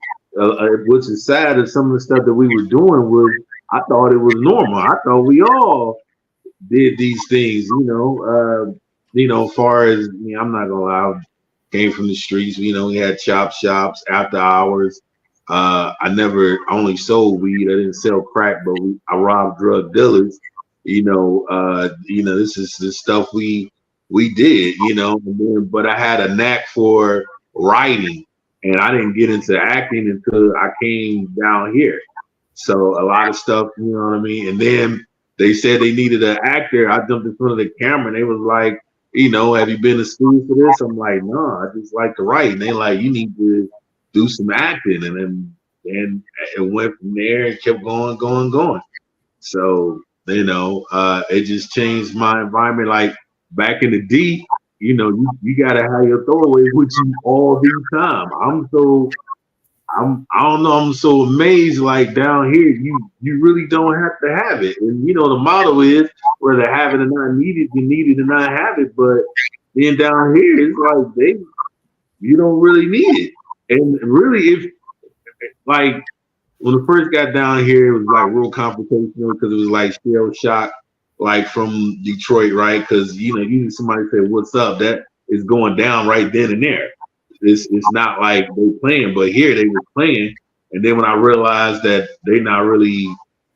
which is sad, is some of the stuff that we were doing was I thought it was normal. I thought we all did these things, as far as I'm not gonna lie, I came from the streets. We had chop shops after hours. I only sold weed. I didn't sell crack, but I robbed drug dealers. This is the stuff we did. But I had a knack for writing, and I didn't get into acting until I came down here. So a lot of stuff, you know what I mean, and then they said they needed an actor. I jumped in front of the camera and they was like, have you been to school for this? I'm like, no, I just like to write. And they like, you need to do some acting. And then it went from there and kept going. So, it just changed my environment. Like back in the D, you know, you gotta have your throwaways with you all the time. I don't know, I'm so amazed, like down here, you really don't have to have it. And you know, the motto is whether have it or not needed, you need it or not have it. But then down here, it's like you don't really need it. And really, if like when I first got down here, it was like real confrontational because it was like shell shock, like from Detroit, right? Because you know, usually somebody say, "What's up?" That is going down right then and there. It's not like they playing, but here they were playing. And then when I realized that they not really,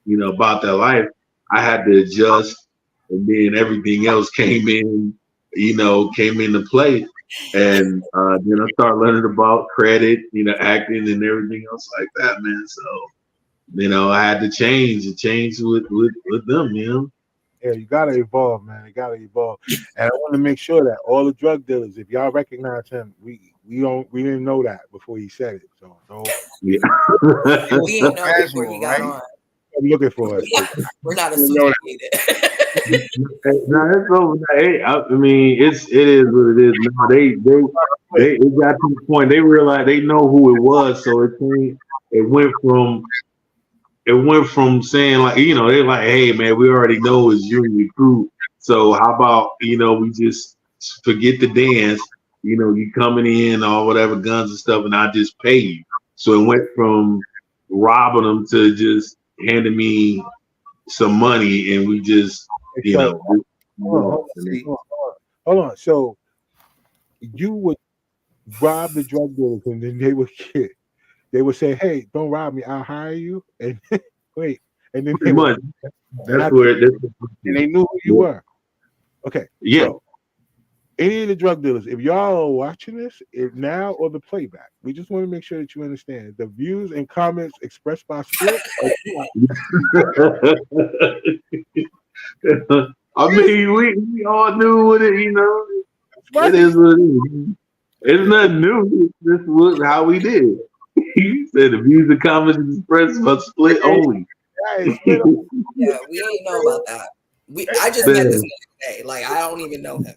you know, about their life, I had to adjust, and then everything else came into play. And then I started learning about credit, you know, acting and everything else like that, man. So, you know, I had to change with them, you know. Yeah, you gotta evolve, man. You gotta evolve. And I want to make sure that all the drug dealers, if y'all recognize him, we didn't know that before he said it. So Yeah. We didn't know before he got on. I'm looking for it. We're not associated. No, it's over. Hey, I mean, it is what it is. Now it got to the point they realized they know who it was, so it went from saying like, you know, they're like, hey man, we already know it's you and your crew, so how about, you know, we just forget the dance, you know, you coming in or whatever, guns and stuff, and I just pay you. So it went from robbing them to just handing me some money, and we just, you know. Hold on. So you would rob the drug dealers, and then they would say, "Hey, don't rob me. I'll hire you." And wait, and then Pretty much. That's where and they knew who you were. Okay. Yeah. So, any of the drug dealers, if y'all are watching this, if now or the playback, we just want to make sure that you understand the views and comments expressed by Split. I mean, we all knew what it, you know. It is what it is. It's nothing new. This was how we did. He said the views and comments expressed by Split only. Yeah, we didn't know about that. I just met this man today. Like, I don't even know him.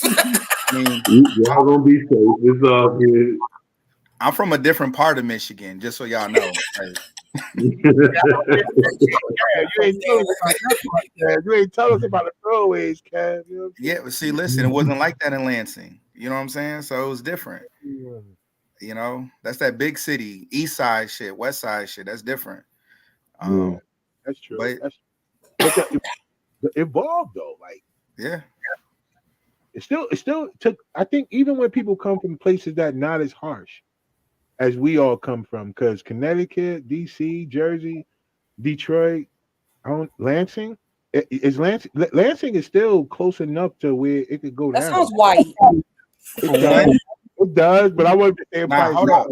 I mean, y'all gonna be safe. It's all good. I'm from a different part of Michigan, just so y'all know. You ain't tell us about the throwaways, Kev. You know? Yeah, but see, listen, it wasn't like that in Lansing. You know what I'm saying? So it was different. You know, that's that big city, east side shit, west side shit. That's different. That's true. But Evolved though, like yeah, it still took. I think even when people come from places that not as harsh as we all come from, because Connecticut, DC, Jersey, Detroit, Lansing. Lansing is still close enough to where it could go That down. sounds white. It does, but I wouldn't say hold up.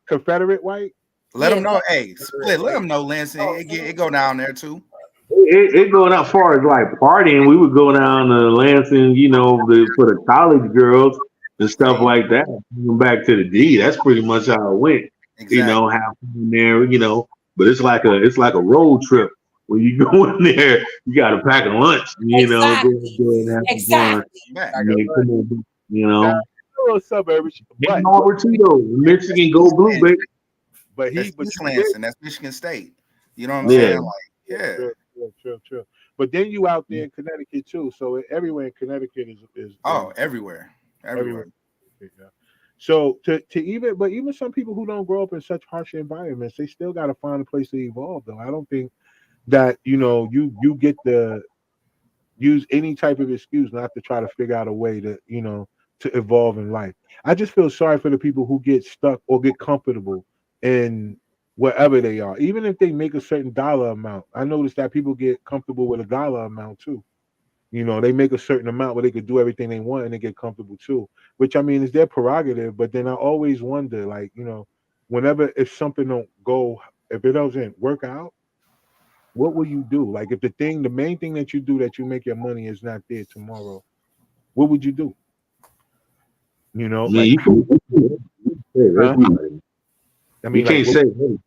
Confederate white. Let them know, hey, Split. Let them know, Lansing. It go down there too. It going out far as like partying. We would go down to Lansing, you know, for the college girls and stuff like that. Back to the D. That's pretty much how it went. Exactly. You know, have fun there, you know. But it's like a road trip. When you go in there, you got to pack a lunch. You know, go and have fun. You know, suburbs. Michigan, go blue, baby. But East Lansing, that's Michigan State. You know what I'm saying? Like, yeah. True. But then you out there in Connecticut too. So everywhere in Connecticut is everywhere. Yeah. So even some people who don't grow up in such harsh environments, they still got to find a place to evolve. Though I don't think that you get to use any type of excuse not to try to figure out a way to to evolve in life. I just feel sorry for the people who get stuck or get comfortable in wherever they are, even if they make a certain dollar amount. I noticed that people get comfortable with a dollar amount too. You know, they make a certain amount where they could do everything they want and they get comfortable too, which I mean is their prerogative. But then I always wonder, like, whenever if something if it doesn't work out, what will you do? Like if the main thing that you do that you make your money is not there tomorrow, what would you do? You know, like, you can't say, hey,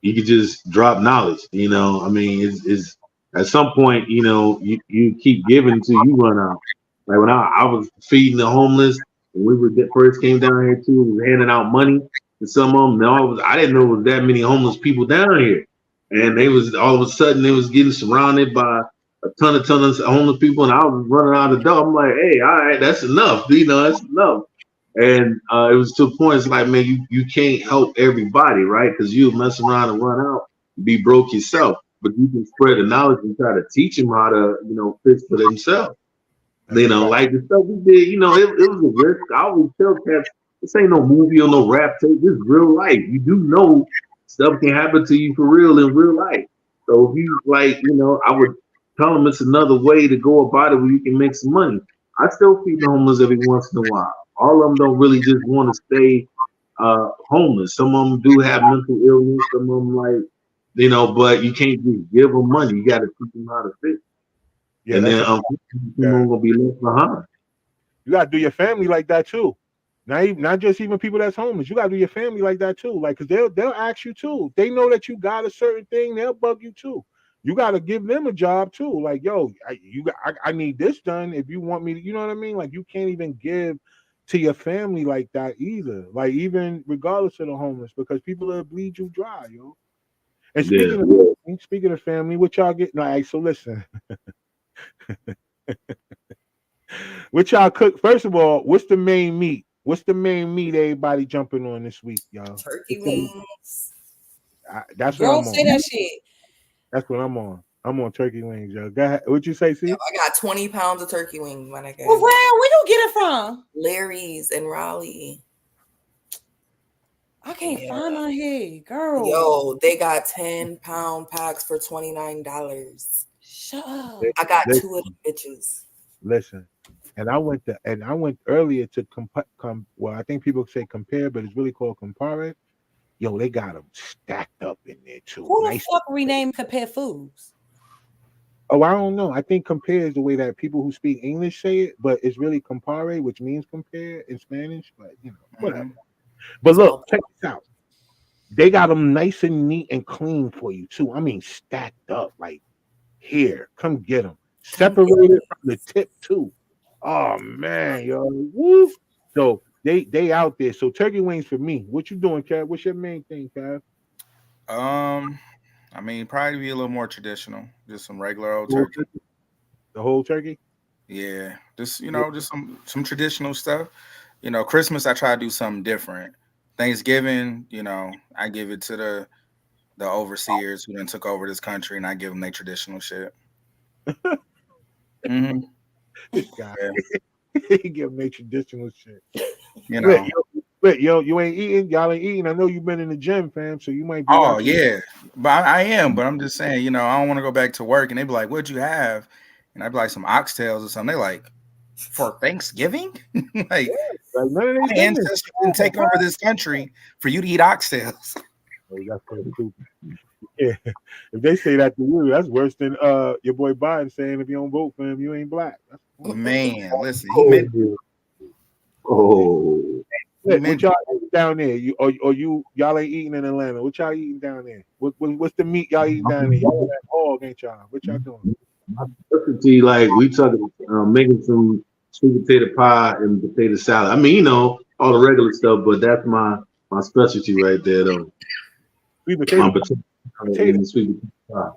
you could just drop knowledge. You know, I mean, it's at some point, you keep giving until you run out. Like when I was feeding the homeless, when first came down here too, we was handing out money to some of them. I didn't know there was that many homeless people down here, and they was all of a sudden they was getting surrounded by a ton of homeless people, and I was running out the door. I'm like, hey, all right, that's enough. That's enough. And it was to a point. It's like, man, you can't help everybody, right? Because you mess around and run out, be broke yourself. But you can spread the knowledge and try to teach them how to, fix for themselves. Like the stuff we did, it was a risk. I always tell cats, this ain't no movie or no rap tape. This is real life. You do know stuff can happen to you for real in real life. So if you I would tell them it's another way to go about it where you can make some money. I still feed the homeless every once in a while. All of them don't really just want to stay homeless. Some of them do have mental illness. Some of them but you can't just give them money. You got to teach them how to fix. Yeah, and then someone gonna be left behind. You gotta do your family like that too. Not just even people that's homeless. You gotta do your family like that too. Like, cause they'll ask you too. They know that you got a certain thing. They'll bug you too. You gotta give them a job too. Like, yo, I need this done. If you want me to, you know what I mean? Like, you can't even give to your family like that either. Like, even regardless of the homeless, because people will bleed you dry, yo. And speaking of family, what y'all get? Like, so listen. What y'all cook? First of all, what's the main meat? What's the main meat everybody jumping on this week, y'all? Turkey wings. That's what I'm on. Say that shit. That's what I'm on. I'm on turkey wings, yo. Go ahead. What you say, see? I got 20 pounds of turkey wings, my nigga. Well, where you get it from? Larry's in Raleigh. I can't find on here, girl. Yo, they got 10-pound packs for $29. Shut up. I got 2 of them bitches. Listen, and I went earlier to well, I think people say compare, but it's really called Compare. Yo, they got them stacked up in there too. Who the fuck renamed Compare Foods? Oh, I don't know. I think compare is the way that people who speak English say it, but it's really compare, which means compare in Spanish. But whatever. But look, check this out. They got them nice and neat and clean for you too. I mean, stacked up. Like, here, come get them. Separated from the tip too. Oh man, yo, woo! So they out there. So turkey wings for me. What you doing, Kev? What's your main thing, Kev? I mean, probably be a little more traditional. Just some regular old turkey. The whole turkey? Yeah, just just some traditional stuff. Christmas I try to do something different. Thanksgiving, I give it to the overseers who then took over this country, and I give them their traditional shit. Mm-hmm. This guy, he give them their traditional shit. Wait, yo, you ain't eating. Y'all ain't eating. I know you've been in the gym, fam. So you might be. Oh yeah, but I am. But I'm just saying, I don't want to go back to work, and they be like, "What'd you have?" And I'd be like, "Some oxtails or something." They like, for Thanksgiving, like none of my ancestors didn't take over this country for you to eat oxtails. Oh, that's so stupid. Yeah, if they say that to you, that's worse than your boy Biden saying if you don't vote for him, you ain't black. Man, listen, he meant. What y'all eating down there? Y'all ain't eating in Atlanta. What y'all eating down there? What's the meat y'all eating down there? Y'all that hog, ain't y'all? What y'all doing? My specialty, like we talking making some sweet potato pie and potato salad. I mean, all the regular stuff, but that's my specialty right there, though. Sweet potato pie. Sweet potato pie.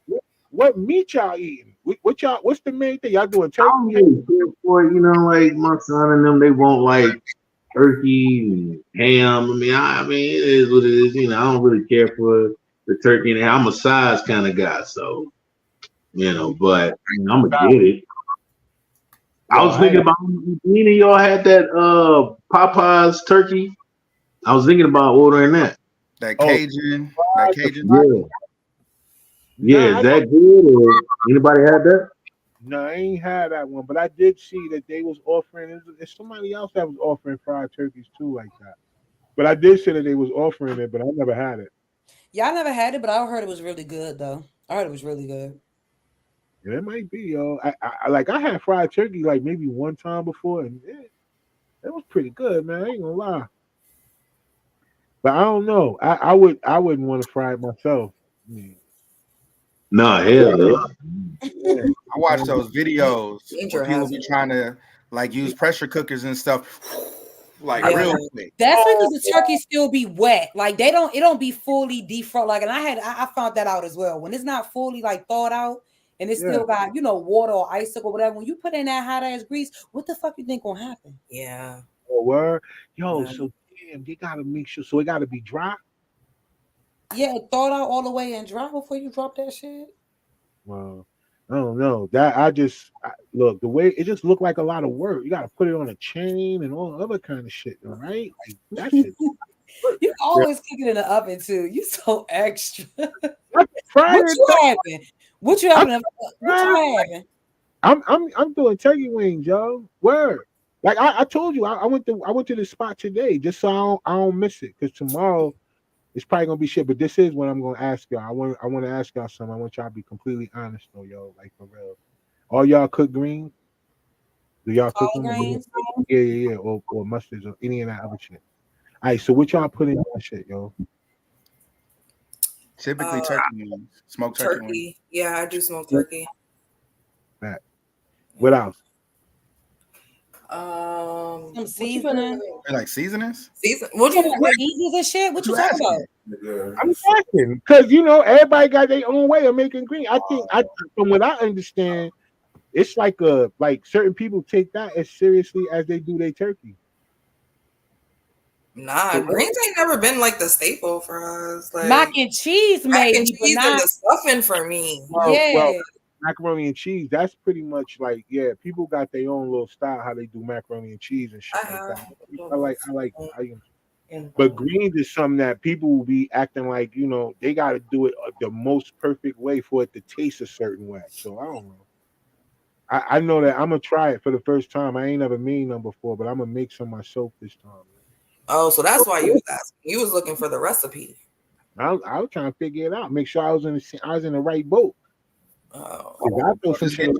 What meat y'all eating? What's the main thing y'all doing? Turkey? I don't really for like my son and them, they want like turkey and ham. I mean, it is what it is. I don't really care for the turkey and ham. I'm a size kind of guy, so but I'm gonna get it. I was thinking about any of y'all had that Popeyes turkey. I was thinking about ordering that. That Cajun. Yeah, is that good? Or anybody had that? No, I ain't had that one, but I did see that they was offering. There's somebody else that was offering fried turkeys too, like that. But I did say that they was offering it, but I never had it. Yeah, I never had it, but I heard it was really good though. I heard it was really good. Yeah, it might be, yo. I had fried turkey like maybe one time before, and it was pretty good, man. I ain't gonna lie. But I don't know. I wouldn't want to fry it myself. Nah, hell no. Yeah. I watch those videos Danger where people be hazard. trying to like use pressure cookers and stuff, like Yeah. real quick. That's because the turkey still be wet. Like it don't be fully defrosted. Like, and I found that out as well. When it's not fully like thawed out and it's still got, water or icicle or whatever, when you put in that hot ass grease, what the fuck you think gonna happen? Yeah. Oh, word. Yo, Yeah. so damn, they gotta make sure. So it gotta be dry. Yeah, thawed out all the way and dry before you drop that shit. Well, I don't know. That look, the way it just looked like a lot of work. You gotta put it on a chain and all other kind of shit, right? Like, that shit. You always cook it in the oven too. You so extra. Fried What it you up. having? What you having? What you having? I'm doing turkey wings, yo. Word. Like I told you, I went to the spot today just so I don't miss it. Because tomorrow it's probably gonna be shit. But this is what I'm gonna ask y'all. I want to ask y'all something. I want y'all to be completely honest though, yo. Like for real. All y'all cook greens? Do y'all cook Collard them? greens? Yeah. Or mustards or any of that other shit. All right, so what y'all put in that shit, yo? Typically, turkey wings, smoked turkey wings. Turkey. Yeah, I do smoked turkey. What else? Some what you put seasoning. in? They're like seasonings. What you What easy and shit? What you talking about? I'm asking because everybody got their own way of making green. I think from what I understand, it's like certain people take that as seriously as they do their turkey. Nah, greens ain't never been like the staple for us. Like Mac and cheese, mac maybe, and but cheese and not. the stuffing for me. Yeah. Macaroni and cheese, that's pretty much like, people got their own little style how they do macaroni and cheese and shit like that. I like but greens is something that people will be acting like, they got to do it the most perfect way for it to taste a certain way. So I don't know. I know that I'm gonna try it for the first time. I ain't never made none before, but I'm gonna make some myself this time. Oh, so that's why you was asking. You was looking for the recipe. I was trying to figure it out, make sure I was in the right boat. Oh. 'Cause I throw some Just shit.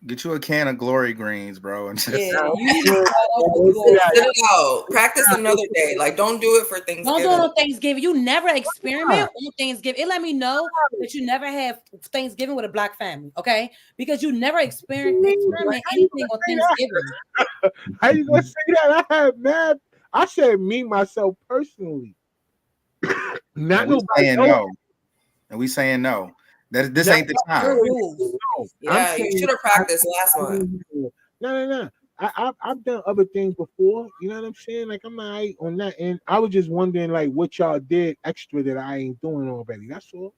get you a can of Glory Greens, bro, and just Yeah, you need to Sit it out. Practice another day. Like, don't do it for Thanksgiving. don't do it on Thanksgiving. You never experiment on Thanksgiving. It let me know that you never have Thanksgiving with a black family, okay? Because you never experiment anything on Thanksgiving. How you gonna say that? I have mad. I said me myself personally. Not and we nobody saying else. no, and we saying no. That this ain't the time. No, Yeah, you should have practiced last month. No. I've done other things before. You know what I'm saying? Like I'm not on that end. I was just wondering like what y'all did extra that I ain't doing already. That's all.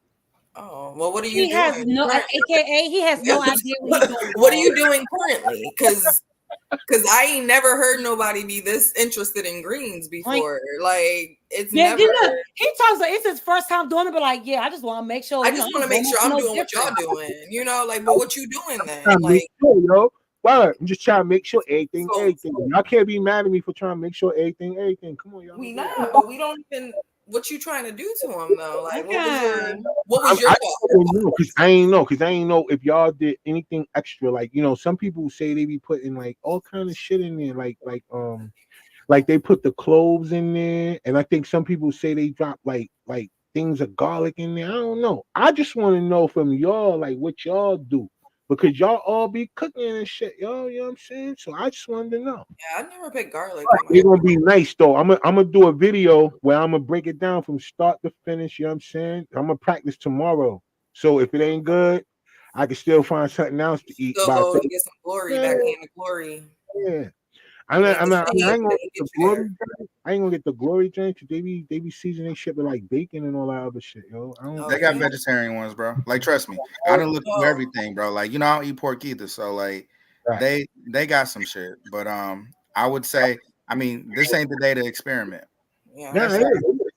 Oh, well, what are you He doing? has no, AKA, he has no idea what he's doing. What are you doing currently? Because I ain't never heard nobody be this interested in greens before. Like it's never. He talks like it's his first time doing it, but like, I just want to make sure. I just want to make sure I'm doing what y'all doing. Like, but what you doing then? Like, I'm just trying to make sure everything. Y'all can't be mad at me for trying to make sure everything. Come on, y'all. We not, but we don't even. What you trying to do to him though? Like, what was your thought? Because I ain't know if y'all did anything extra. Like some people say they be putting like all kind of shit in there, like they put the cloves in there, and I think some people say they drop like things of garlic in there. I don't know. I just want to know from y'all like what y'all do. Because y'all all be cooking and shit, y'all, you know what I'm saying? So I just wanted to know. Yeah, I never picked garlic. It's gonna be nice though. I'm gonna do a video where I'm gonna break it down from start to finish, you know what I'm saying? I'm gonna practice tomorrow. So if it ain't good, I can still find something else to eat. Still go and get some glory, that can of glory. Yeah. I ain't gonna get the glory drink because they be seasoning shit with like bacon and all that other shit, yo. They got vegetarian ones, bro. Like, trust me, I done looked through everything, bro. Like, I don't eat pork either, so like, they got some shit. But I would say, this ain't the day to experiment. Yeah,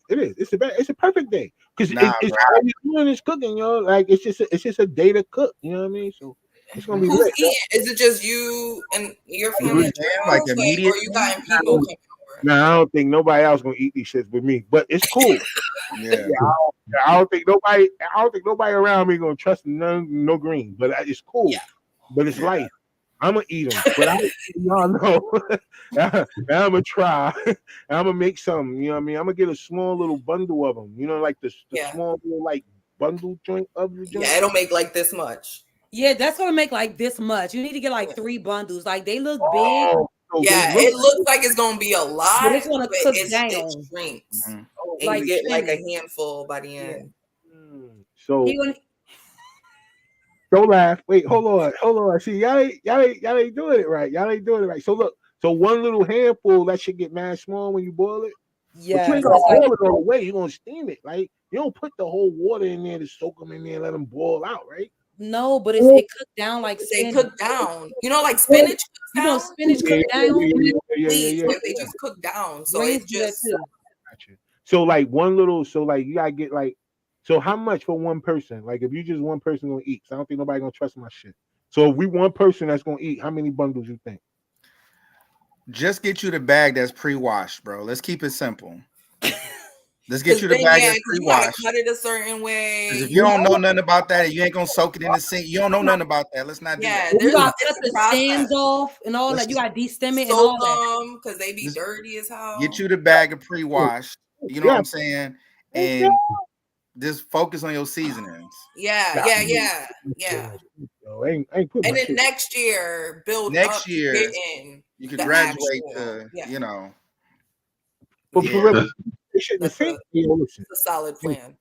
it is. It's a perfect day because it's all you're doing is cooking, yo. Like it's just a day to cook. You know what I mean? So. It's gonna be who's lit. eating? Is it just you and your family? Like immediate, or you got people coming over? No, I don't think nobody else gonna eat these shits with me. But it's cool. I don't think nobody around me gonna trust no green. But it's cool. But it's life. I'm gonna eat them. But y'all know. I'm gonna try. I'm gonna make some. You know what I mean? I'm gonna get a small little bundle of them. Like the small little like bundle joint of the joint? Yeah, it'll make like this much. Yeah, that's gonna make like this much. You need to get like 3 bundles. Like they look big, Oh, so they Yeah, look it looks like it's gonna be a lot, but it's gonna cook it down. shrinks. Mhm. And Like you get like a shrinks. handful by the end. So He gonna, don't laugh. Wait, hold on. See, y'all ain't doing it right. Y'all ain't doing it right. So look, so one little handful that should get mad small when you boil it. But you yeah, ain't gonna boil it all the way. You're gonna steam it. Like you don't put the whole water in there to soak them in there and let them boil out, right? no, but it cooked down like They spinach. cook down. You know, like spinach cooks You know, down. spinach cook down. Please, like they just cook down. So Greens it do that just too. Gotcha. So like one little, so like you gotta get like, so how much for one person? Like if you just one person gonna eat, so I don't think nobody gonna trust my shit. So if we one person that's gonna eat, how many bundles you think? Just get you the bag that's pre-washed, bro. Let's keep it simple. Let's get you the then, bag yeah, that's 'cause you gotta pre-washed. cut it a certain way. Because if you don't know nothing about that, and you ain't gonna soak it in the sink. You don't know nothing about that. Let's not do Yeah, that. You gotta it's cut a the process. stems off and all Let's that. You gotta de-stem it and Soak all that. them because they be Just dirty as hell. get you the bag of pre-washed. You know what I'm saying? And just focus on your seasonings. Yeah. Yo, ain't put And my then shit. next year, build Next up to year, getting you could the graduate actual. to, Yeah, you know, But for yeah. real, they shouldn't that's think. Yo, listen, a solid plan.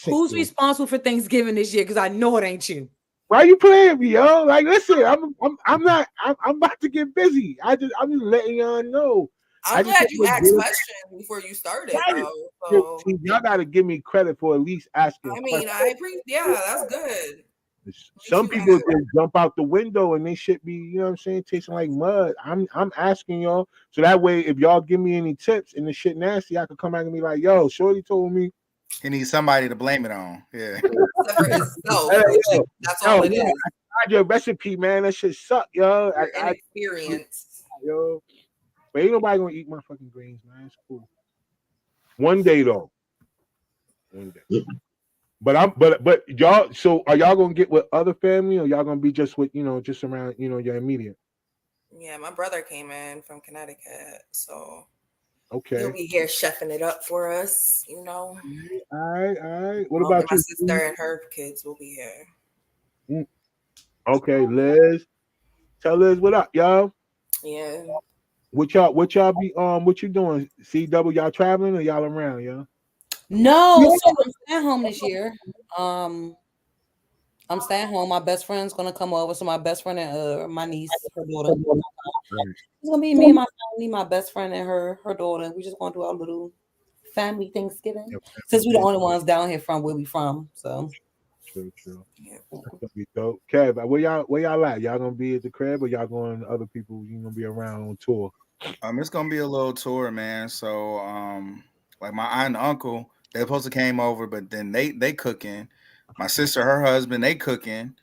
Who's yo. responsible for Thanksgiving this year? Because I know it ain't you. Why you playing me, yo? Like, listen, I'm not. I'm about to get busy. I'm just letting y'all know. I'm just glad want you to asked get it. questions before you started, though. Yo, So see, y'all gotta give me credit for at least asking I mean, questions. I appreciate. Yeah, that's good. Some you people ask. just jump out the window and they should be, you know what I'm saying, tasting like mud. I'm asking y'all so that way if y'all give me any tips and the shit nasty, I could come back and be like, yo, Shorty told me. He needs somebody to blame it on. Yeah. Except for himself. Hey, which yo, that's all it yo, is. I got your recipe, man. That shit suck, yo. Your inexperience. Yo. But ain't nobody gonna eat my fucking greens, man. It's cool. One day though. One day. But y'all, so are y'all gonna get with other family or y'all gonna be just with, just around, your immediate? Yeah, my brother came in from Connecticut, so Okay. he'll be here chefing it up for us, All right. What And about my you? sister and her kids will be here. Okay, Liz. Tell Liz what up, y'all. Yeah. What y'all be what you doing? CW, y'all traveling or y'all around, y'all? No, so I'm staying home this year. I'm staying home. My best friend's gonna come over. So my best friend and my niece, her daughter. It's gonna be me and my family, my best friend and her daughter. We just gonna do our little family Thanksgiving. Since we're the only ones down here from where we from. So True. Yeah. That's gonna be dope. Kev, where y'all at? Y'all gonna be at the crib or y'all going other people you gonna be around on tour? It's gonna be a little tour, man. So like my aunt and uncle, they supposed to came over, but then they cooking. My sister, her husband, they cooking.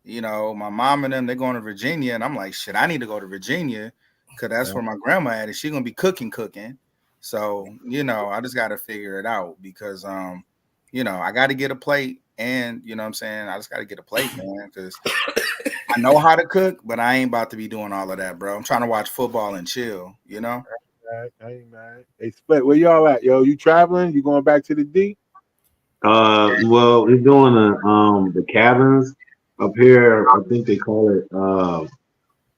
My mom and them, they're going to Virginia, and I'm like, shit, I need to go to Virginia because that's where my grandma at, and she's gonna be cooking. So, I just gotta figure it out because I gotta get a plate, and you know what I'm saying, I just gotta get a plate, man, because I know how to cook, but I ain't about to be doing all of that, bro. I'm trying to watch football and chill, I ain't mad. Hey, Split, where y'all at, yo? You traveling? You going back to the D? Well, we're doing the cabins up here. I think they call it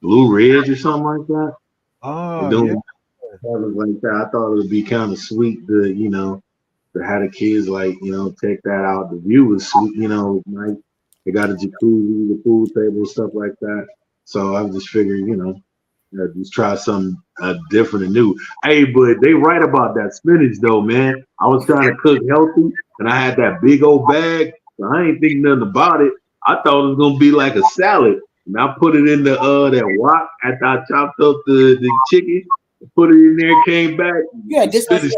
Blue Ridge or something like that. Oh, They're doing cabins like that. I thought it would be kind of sweet to have the kids check that out. The view was sweet, nice. They got a jacuzzi, the pool table, stuff like that. So I just figured, just try something different and new. Hey, but they right about that spinach though, man. I was trying to cook healthy, and I had that big old bag, so I ain't think nothing about it. I thought it was gonna be like a salad, and I put it in the that wok after I chopped up the chicken, put it in there, came back. yeah, this spinach.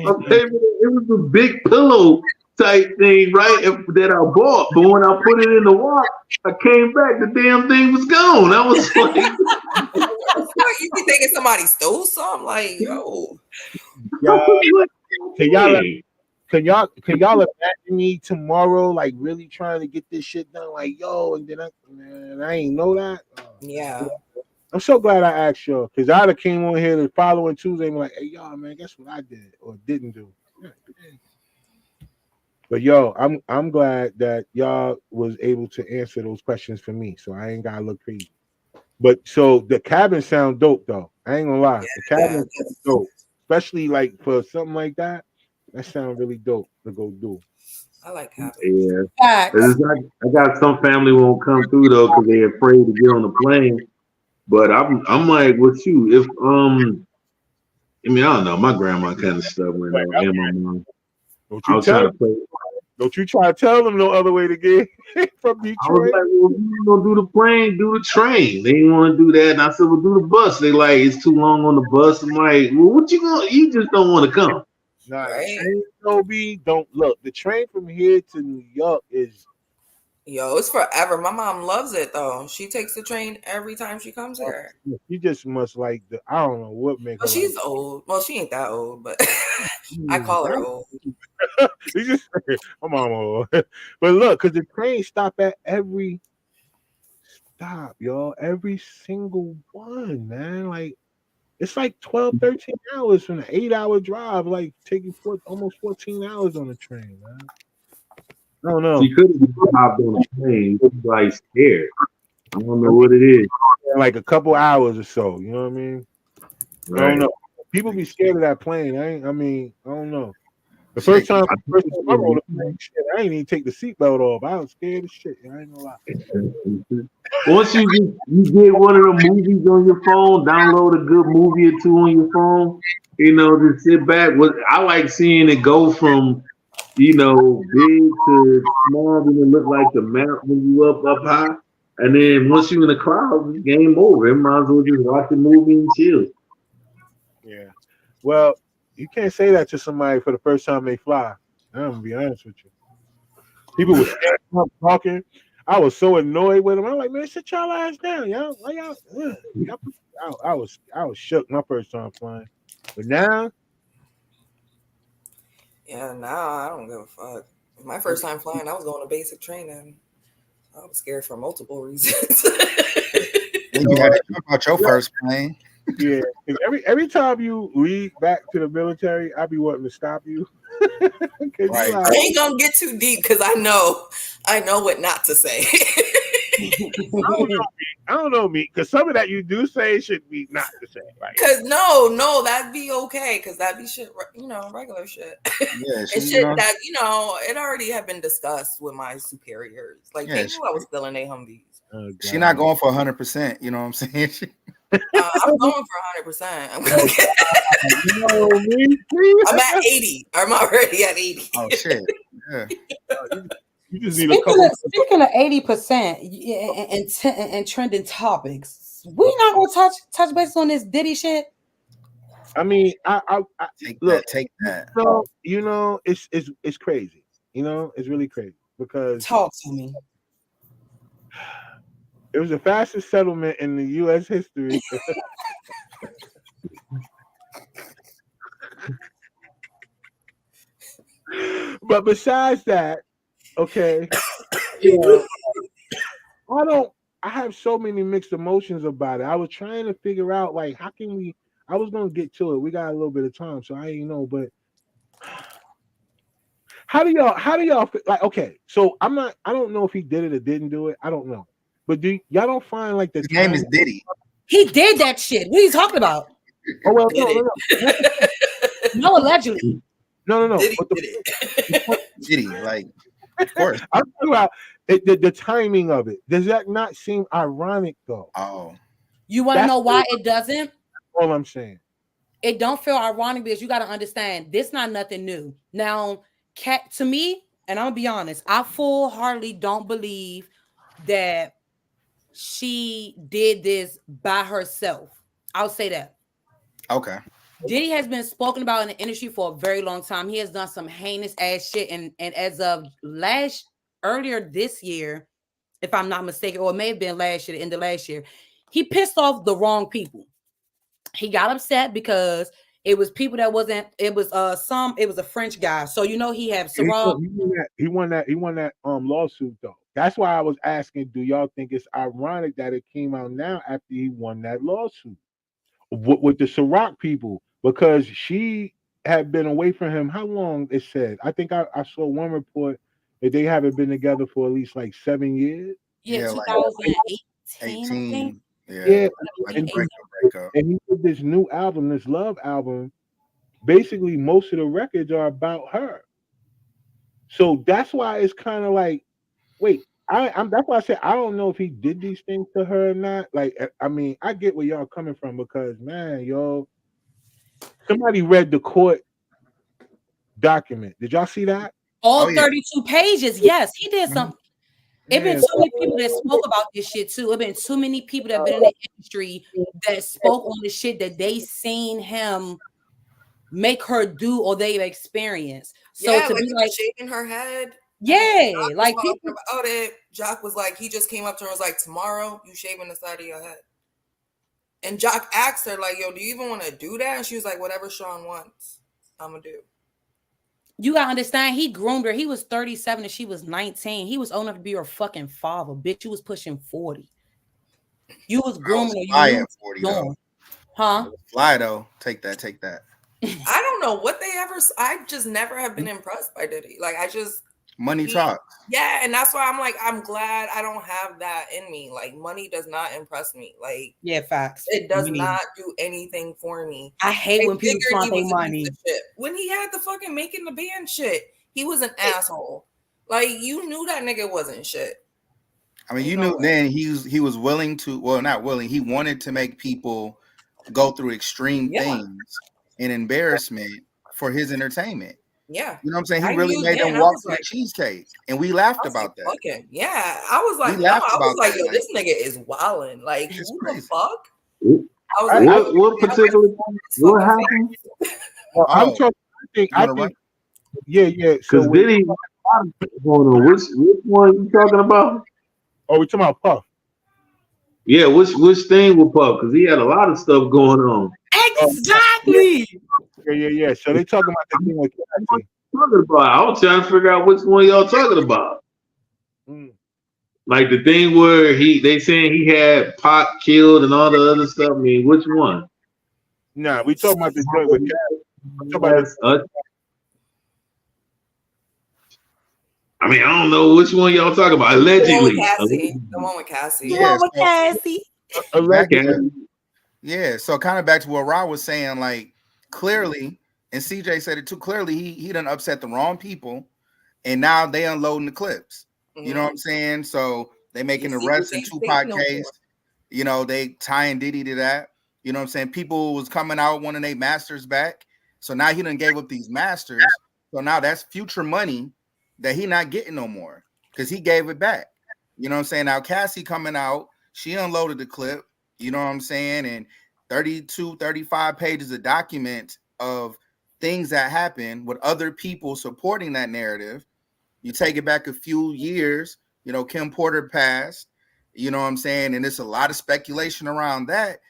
Okay, it was a big pillow type thing, right? That I bought, but when I put it in the wok, I came back, the damn thing was gone. I was like, You be thinking somebody stole something? Like, yo. Can y'all imagine me tomorrow, like really trying to get this shit done? Like, yo, and then I ain't know that. Yeah. I'm so glad I asked y'all because I'd have came on here the following Tuesday and be like, hey, y'all, man, guess what I did or didn't do? But yo, I'm glad that y'all was able to answer those questions for me, so I ain't gotta look crazy. But so the cabin sound dope though. I ain't gonna lie, the Yeah, cabin sound dope, especially like for something like that. That sound really dope to go do. I like cabins. Yeah. Facts. It's like, I got some family won't come through though because they're afraid to get on the plane. But I'm like with you. If I mean I don't know. My grandma kind of stubborn Right. though, and my mom. Don't I you was trying tell? to play. Don't you try to tell them no other way to get from I was Detroit? like, well, if you gonna do the plane, do the train. They didn't want to do that, and I said, well, do the bus. They like it's too long on the bus. I'm like, well, what you gonna? You just don't want to come. Nah, the Right? train, Toby. Don't look. The train from here to New York is. Yo, it's forever. My mom loves it though. She takes the train every time she comes here. You just must like the. I don't know what make her But she's like. old. Well, she ain't that old, but I call her old. You just my mama. But look, because the train stop at every stop, y'all. Every single one, man. Like it's like 12, 13 hours from an 8-hour drive, like taking almost 14 hours on the train, man. I don't know. She could have hopped on the plane. She's like scared. I don't know what it is. Like a couple hours or so, you know what I mean? I don't Right. know. People be scared of that plane. I don't know. The first time I rode a plane, shit, I ain't even take the seatbelt off. I was scared as shit. I ain't gonna lie. Once you get one of the movies on your phone, download a good movie or two on your phone. Just sit back. I like seeing it go from big to small, and it look like the map when you up high. And then once you in the clouds, it's game over. It might as well just watch the movie and chill. Yeah. Well, you can't say that to somebody for the first time they fly. I'm gonna be honest with you. People were standing up talking. I was so annoyed with them. I'm like, man, sit y'all ass down, y'all. Why y'all? I was shook my first time flying, but now, Yeah, now I don't give a fuck. My first time flying, I was going to basic training. I was scared for multiple reasons. Then you had to talk about your first plane. yeah. 'Cause every time you lead back to the military, I be wanting to stop you. 'Cause Right. you I like, ain't gonna get too deep because I know what not to say. I don't know, me, because some of that you do say should be not to say. Like, Cause no, that'd be okay. Cause that'd be shit, regular shit. Yeah, And she, shit that it already had been discussed with my superiors. Like Yeah, they knew I was still in their Humvees. oh, she God. not going for 100%. You know what I'm saying? I'm going for 100%. I'm gonna get. No, me, please. I'm at 80. I'm already at 80. Oh shit. Yeah. You just need a couple. Speaking of 80% and trending topics, we not gonna touch base on this Diddy shit. I mean, I look. Take that. So it's crazy. It's really crazy because Talk to me. it was the fastest settlement in the U.S. history. But besides that, okay, I have so many mixed emotions about it. I was trying to figure out like how can we. I was gonna get to it. We got a little bit of time, so I ain't know. But how do y'all feel? Like? Okay, so I don't know if he did it or didn't do it. I don't know. But y'all don't find like the His name is Diddy. He did that shit. What are you talking about? Oh well, Did no. No, allegedly. No. Diddy But did it. Diddy, like, of course. I'm talking about the timing of it. Does that not seem ironic though? Oh, You want to That's know why it doesn't? All I'm saying. It don't feel ironic because you got to understand this not nothing new. Now, to me, and I'm gonna be honest, I full-heartedly don't believe that she did this by herself. I'll say that. okay. Diddy has been spoken about in the industry for a very long time. He has done some heinous ass shit, and as of earlier this year, if I'm not mistaken, or it may have been last year, the end of last year, he pissed off the wrong people. He got upset because it was people that wasn't. It was It was a French guy. So he had Ciroc. He won that lawsuit though. That's why I was asking. Do y'all think it's ironic that it came out now after he won that lawsuit with the Ciroc people? Because she had been away from him. How long? It said. I think I saw one report that they haven't been together for at least like 7 years. Yeah, Yeah, like 2018, I think. 18. Yeah, Like and, breakup. and he did this new album, this love album. Basically, most of the records are about her. So that's why it's kind of like, wait, that's why I said I don't know if he did these things to her or not. Like, I mean, I get where y'all coming from because man, yo, somebody read the court document. Did y'all see that? All Oh, yeah. 32 pages. Yes, he did something. It been Man, so many people that spoke about this shit too. It been too many people that been in the industry that spoke on the shit that they seen him make her do or they've experienced. So yeah, to like be like, shaving her head. yeah, Jock like was people, talking about it. Jock was like, he just came up to her and was like, tomorrow you shaving the side of your head. And Jock asked her, like, yo, do you even want to do that? And she was like, whatever Sean wants, I'm gonna do. you gotta understand, he groomed her. He was 37 and she was 19. He was old enough to be her fucking father. Bitch, you was pushing 40. You was grooming her. Fly You at was 40 doing. though. Huh? Fly though. Take that. I don't know what they ever. I just never have been impressed by Diddy. Like I just Money talk. yeah, and that's why I'm like, I'm glad I don't have that in me. Like money does not impress me. Like Yeah, facts. it does Me not do anything for me. I hate when people figured he flaunt their was a money. piece of shit. When he had the fucking making the band shit, he was an asshole. Like you knew that nigga wasn't shit. I mean, you knew then he was willing to, well, not willing. He wanted to make people go through extreme things and embarrassment for his entertainment. Yeah. You know what I'm saying? He I really knew made then, them I walk was through like- the cheesecake. And we laughed I was about like, that. fucking, yeah. I was like, We no, I laughed was about like, that, yo, like- this nigga is wilding. Like, It's who crazy. the fuck? What- I was like, What particular what happened? Well, I'm Oh, talking. I wanna think. Yeah. So Because Diddy got a lot of stuff going on. Which one you talking about? oh, we talking about Puff. Yeah, which thing with Puff? Because he had a lot of stuff going on. Exactly. Yeah. So they talking about the thing with Cassie. Talking about, I was trying to figure out which one y'all talking about. Mm. Like the thing where they saying he had Pac killed and all the other stuff. I mean, which one? Nah, we talking about the joint with Cassie. I'm talking about the, I mean, I don't know which one y'all talking about. Allegedly. The one with Cassie. Yeah, so- Cassie. allegedly. Okay. Yeah, so kind of back to what Rod was saying, like clearly, and CJ said it too clearly, he done upset the wrong people, and now they unloading the clips. You know what I'm saying? So they making You the see rest what in they Tupac think no case. more. You know, they tying Diddy to that. You know what I'm saying? People was coming out wanting their masters back. So now he done gave up these masters. So now that's future money that he not getting no more because he gave it back. You know what I'm saying? Now Cassie coming out, she unloaded the clip. You know what I'm saying? And 32, 35 pages of documents of things that happened with other people supporting that narrative. You take it back a few years, you know, Kim Porter passed, you know what I'm saying? And there's a lot of speculation around that.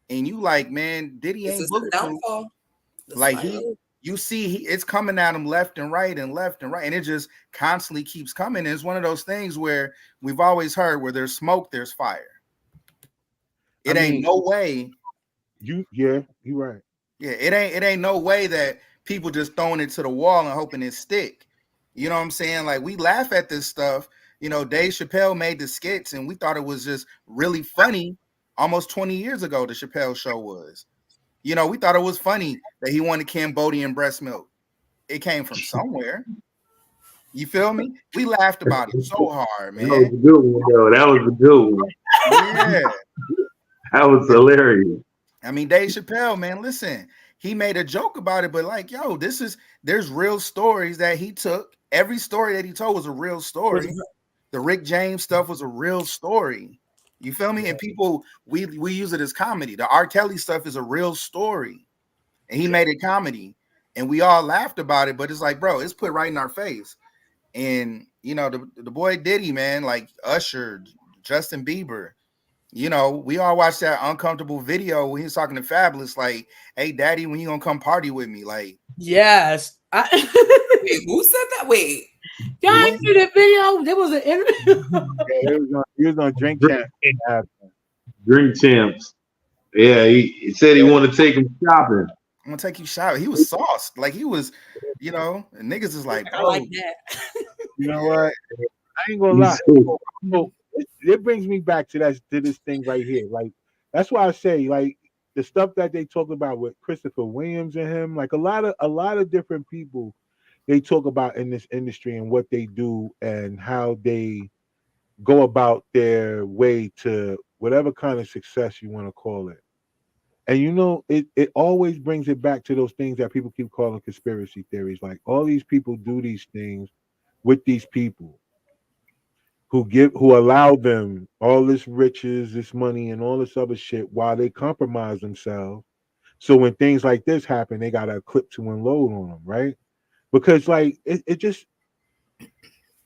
And you like, man, Diddy This ain't is the bulletproof. downfall. The Like spiral. you see, it's coming at him left and right and left and right. And it just constantly keeps coming. And it's one of those things where we've always heard where there's smoke, there's fire. It I ain't mean- no way. You right. Yeah, it ain't no way that people just throwing it to the wall and hoping it stick. You know what I'm saying? Like we laugh at this stuff. You know, Dave Chappelle made the skits and we thought it was just really funny almost 20 years ago. The Chappelle show was. You know, we thought it was funny that he wanted Cambodian breast milk. It came from somewhere. You feel me? We laughed about it so hard, That was man. a good one, though. That was a good one. Yeah. That was hilarious. I mean, Dave Chappelle, man, listen, he made a joke about it, but like, yo, there's real stories that he took. Every story that he told was a real story. The Rick James stuff was a real story. You feel me? And people, we use it as comedy. The R. Kelly stuff is a real story. And he made it comedy. And we all laughed about it, but it's like, bro, it's put right in our face. And, you know, the boy Diddy, man, like Usher, Justin Bieber, you know, we all watched that uncomfortable video when he was talking to Fabulous, like, hey, daddy, when you gonna come party with me? Like, Yes. Wait, who said that? Wait. Y'all ain't see the video. There was an interview. Yeah, he was on Drink Champ. Drink Champs. Yeah, he said he wanted to take him shopping. I'm gonna take you shopping. He was sauced. Like he was, you know, and niggas is like, I bro, like that. You know what? I ain't gonna You lie. said, So it brings me back to this thing right here. Like that's why I say like the stuff that they talk about with Christopher Williams and him, like a lot of different people they talk about in this industry and what they do and how they go about their way to whatever kind of success you want to call it. And you know, it always brings it back to those things that people keep calling conspiracy theories. Like all these people do these things with these people who allow them all this riches, this money, and all this other shit while they compromise themselves. So when things like this happen, they got a clip to unload on them, right? Because like it just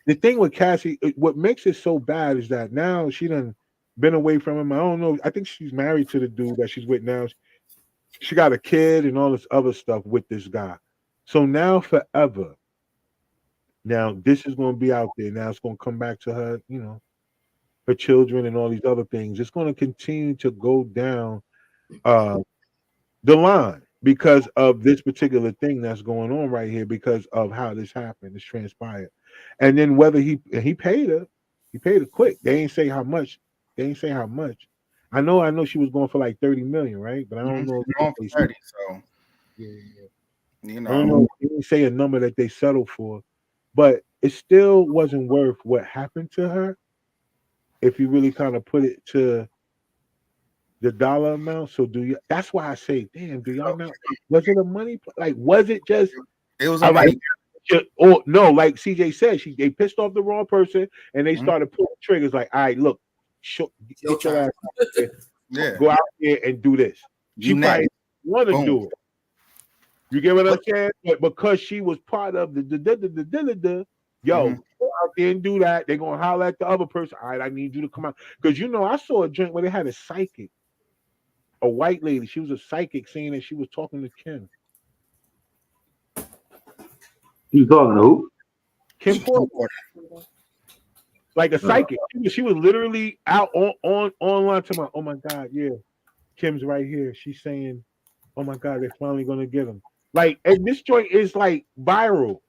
the thing with Cassie, what makes it so bad is that now she done been away from him. I don't know. I think she's married to the dude that she's with now. She got a kid and all this other stuff with this guy. So now forever, now this is going to be out there. Now it's going to come back to her, you know, her children and all these other things. It's going to continue to go down uh, the line because of this particular thing that's going on right here because of how this happened, this transpired. And then whether he paid her, he paid her quick. They ain't say how much. They ain't say how much. I know she was going for like 30 million, right? But I don't know. going for 30, so Yeah, you I don't know, know. They didn't say a number that they settled for, but it still wasn't worth what happened to her. If you really kind of put it to the dollar amount, so do you? That's why I say, damn, do y'all know? Was it a money? Like, was it just it was all a right? money. Or no, like CJ said, they pissed off the wrong person and they Mhm. started pulling triggers. Like, all right, look, get your ass out there, Yeah, go out there and do this. She you probably next. want to Boom. do it. You get what I'm But- saying? But because she was part of yo, Mhm. go out there and do that. They're gonna holler at the other person. All right, I need you to come out. Because you know, I saw a joint where they had a psychic, a white lady. She was a psychic saying that she was talking to Kim. you talking to who? Kim Porter, like a psychic. She was literally out on online to my, oh my God, yeah. Kim's right here. She's saying, oh my God, they're finally gonna get him. Like, and this joint is like viral.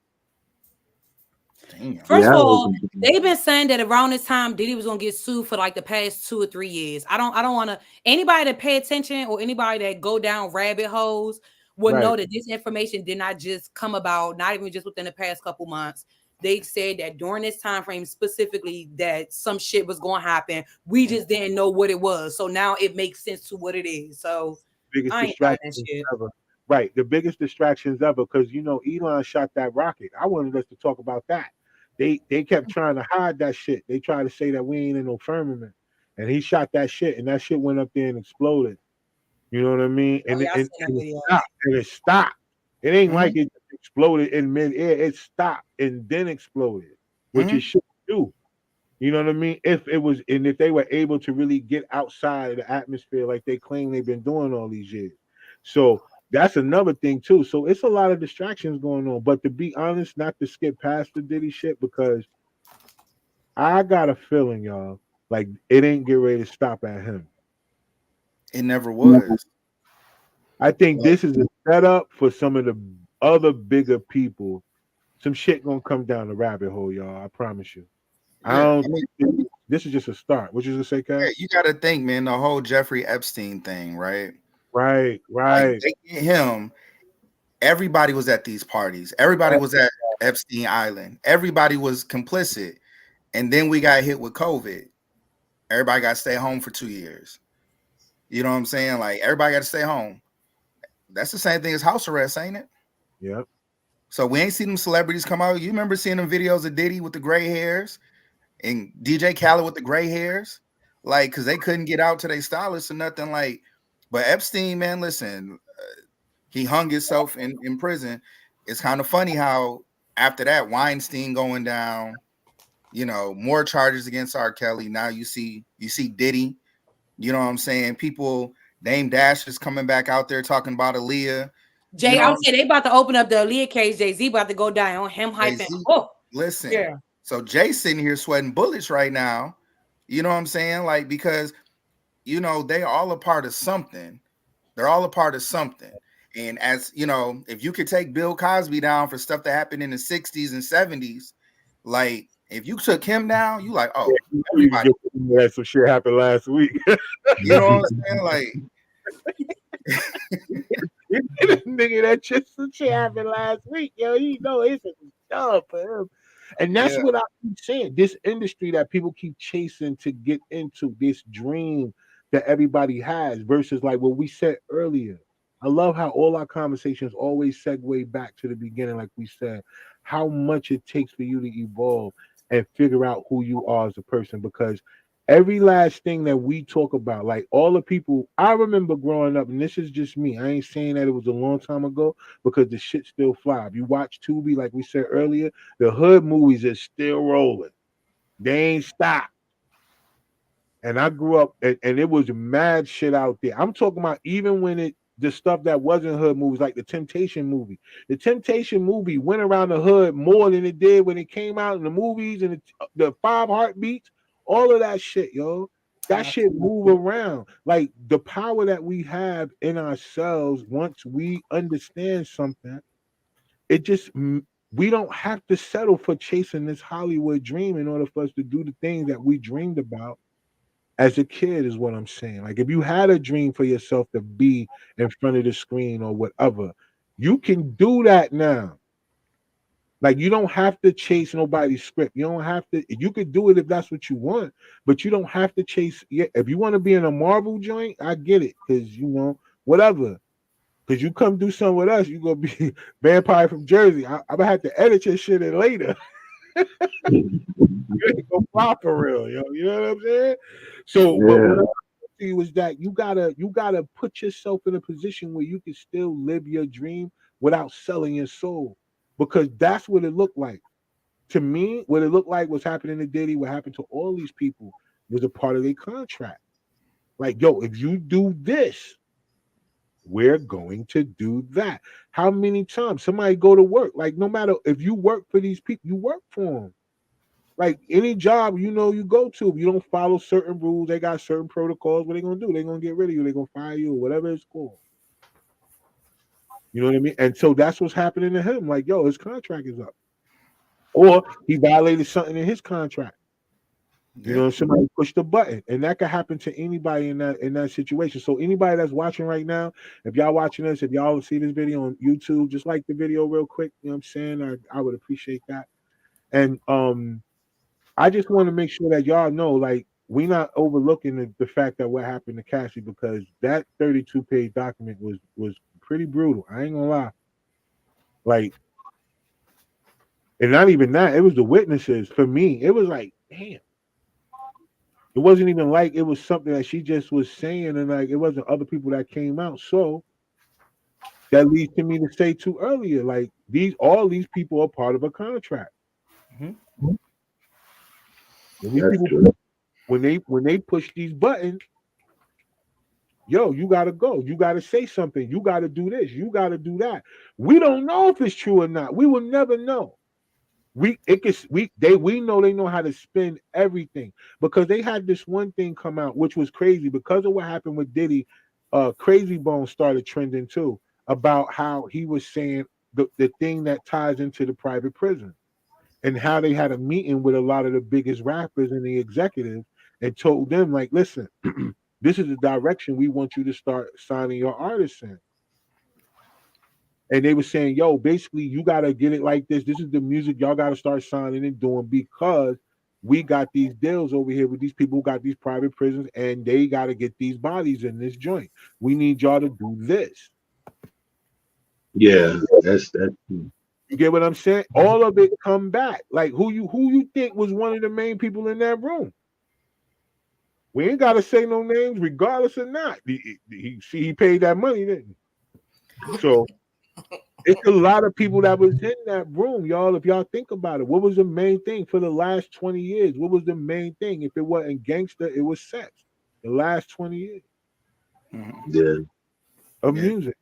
Damn. First Yeah, of I all, wasn't- they've been saying that around this time Diddy was gonna get sued for like the past 2 or 3 years. I don't want to anybody that pay attention or anybody that go down rabbit holes will Right. know that this information did not just come about, not even just within the past couple months. They said that during this time frame specifically that some shit was going to happen. We just didn't know what it was. So now it makes sense to what it is. So Biggest I ain't buying that distractions shit. ever. Right, the biggest distractions ever because you know Elon shot that rocket. I wanted us to talk about that. They kept trying to hide that shit. They tried to say that we ain't in no firmament, and he shot that shit, and that shit went up there and exploded. You know what I mean? Oh, And yeah, I and, seen that and it video. stopped. And it stopped. It ain't Mhm. like it exploded in midair. It stopped and then exploded, which Mhm. it should do. You know what I mean? If it was, and if they were able to really get outside of the atmosphere like they claim they've been doing all these years. So that's another thing too. So it's a lot of distractions going on. But to be honest, not to skip past the Diddy shit, because I got a feeling, y'all, like it ain't get ready to stop at him. It never was. I think this is a setup for some of the other bigger people. Some shit gonna come down the rabbit hole, y'all. I promise you. I Yeah, don't I mean, think this is just a start. What you gonna say, yeah, Kat? you got to think, man. The whole Jeffrey Epstein thing, right? Right, Like right. they get him. Everybody was at these parties. Everybody was at Epstein Island. Everybody was complicit. And then we got hit with COVID. Everybody got to stay home for 2 years. You know what I'm saying? Like everybody got to stay home. That's the same thing as house arrest, ain't it? Yep. So we ain't seen them celebrities come out. You remember seeing them videos of Diddy with the gray hairs and DJ Khaled with the gray hairs? Like, because they couldn't get out to their stylists or nothing. Like, but Epstein, man, listen, he hung himself in prison. It's kind of funny how after that, Weinstein going down, you know, more charges against R. Kelly. Now you see Diddy. You know what I'm saying? People, Dame Dash is coming back out there talking about Aaliyah. Jay, You know I what would say they about to open up the Aaliyah case. Jay-Z about to go down. Him hyping. Jay-Z, Oh, listen. yeah. So Jay's sitting here sweating bullets right now. You know what I'm saying? Like, because, you know, they all a part of something. They're all a part of something. And as you know, if you could take Bill Cosby down for stuff that happened in the 60s and 70s, like if you took him down, you like, oh, everybody. That some shit happened last week. You know what I'm saying? Like, Nigga, that just some shit happened last week, yo. You know it's a job for him. And that's Yeah. what I keep saying. This industry that people keep chasing to get into, this dream that everybody has, versus like what we said earlier. I love how all our conversations always segue back to the beginning, like we said, how much it takes for you to evolve and figure out who you are as a person. Because every last thing that we talk about, like all the people, I remember growing up, and this is just me. I ain't saying that it was a long time ago because the shit still fly. If you watch Tubi, like we said earlier, the hood movies is still rolling. They ain't stopped. And I grew up, and it was mad shit out there. I'm talking about even when the stuff that wasn't hood movies, like the Temptation movie. The Temptation movie went around the hood more than it did when it came out in the movies and the 5 Heartbeats, all of that shit, yo. That shit move around. Like the power that we have in ourselves, once we understand something, it just, we don't have to settle for chasing this Hollywood dream in order for us to do the things that we dreamed about as a kid, is what I'm saying. Like if you had a dream for yourself to be in front of the screen or whatever, you can do that now. Like you don't have to chase nobody's script. You don't have to. You could do it if that's what you want, but you don't have to chase. Yeah, if you want to be in a Marvel joint, I get it, because whatever. Because you come do something with us, you gonna be Vampire from Jersey. I'm gonna have to edit your shit in later. You ain't gonna fly for real, yo. You know what I'm saying? So, but what I'm saying to you is that you gotta put yourself in a position where you can still live your dream without selling your soul, because that's what it looked like to me. What it looked like was happening to Diddy. What happened to all these people was a part of their contract. Like, yo, if you do this, we're going to do that. How many times somebody go to work? Like, no matter if you work for these people, you work for them. Like any job, you go to, if you don't follow certain rules, they got certain protocols. What they gonna do? They gonna get rid of you. They gonna fire you, or whatever it's called. You know what I mean? And so that's what's happening to him. Like, yo, his contract is up, or he violated something in his contract. You know, somebody pushed the button, and that could happen to anybody in that situation. So anybody that's watching right now, if y'all watching this, if y'all see this video on YouTube, just like the video real quick. You know what I'm saying? I would appreciate that. And I just want to make sure that y'all know, like, we're not overlooking the fact that what happened to Cassie, because that 32-page document was pretty brutal. I ain't gonna lie. Like, and not even that, it was the witnesses. For me, it was like, damn. It wasn't even like it was something that she just was saying, and like it wasn't other people that came out. So that leads to me to say too earlier, like all these people are part of a contract. Mm-hmm. These people, when they push these buttons, yo, you gotta go. You gotta say something. You gotta do this. You gotta do that. We don't know if it's true or not. We will never know. We know they know how to spin everything, because they had this one thing come out, which was crazy because of what happened with Diddy. Crazy Bone started trending too, about how he was saying the thing that ties into the private prison, and how they had a meeting with a lot of the biggest rappers and the executives and told them, like, listen, this is the direction we want you to start signing your artists in. And they were saying, yo, basically, you got to get it like this. This is the music y'all got to start signing and doing, because we got these deals over here with these people who got these private prisons, and they got to get these bodies in this joint. We need y'all to do this. Yeah, that's. You get what I'm saying? All of it come back. Like, who you think was one of the main people in that room? We ain't got to say no names, regardless or not. He paid that money, didn't he? So it's a lot of people that was in that room, y'all. If y'all think about it, what was the main thing for the last 20 years? What was the main thing? If it wasn't gangster, it was sex. The last 20 years. Of music.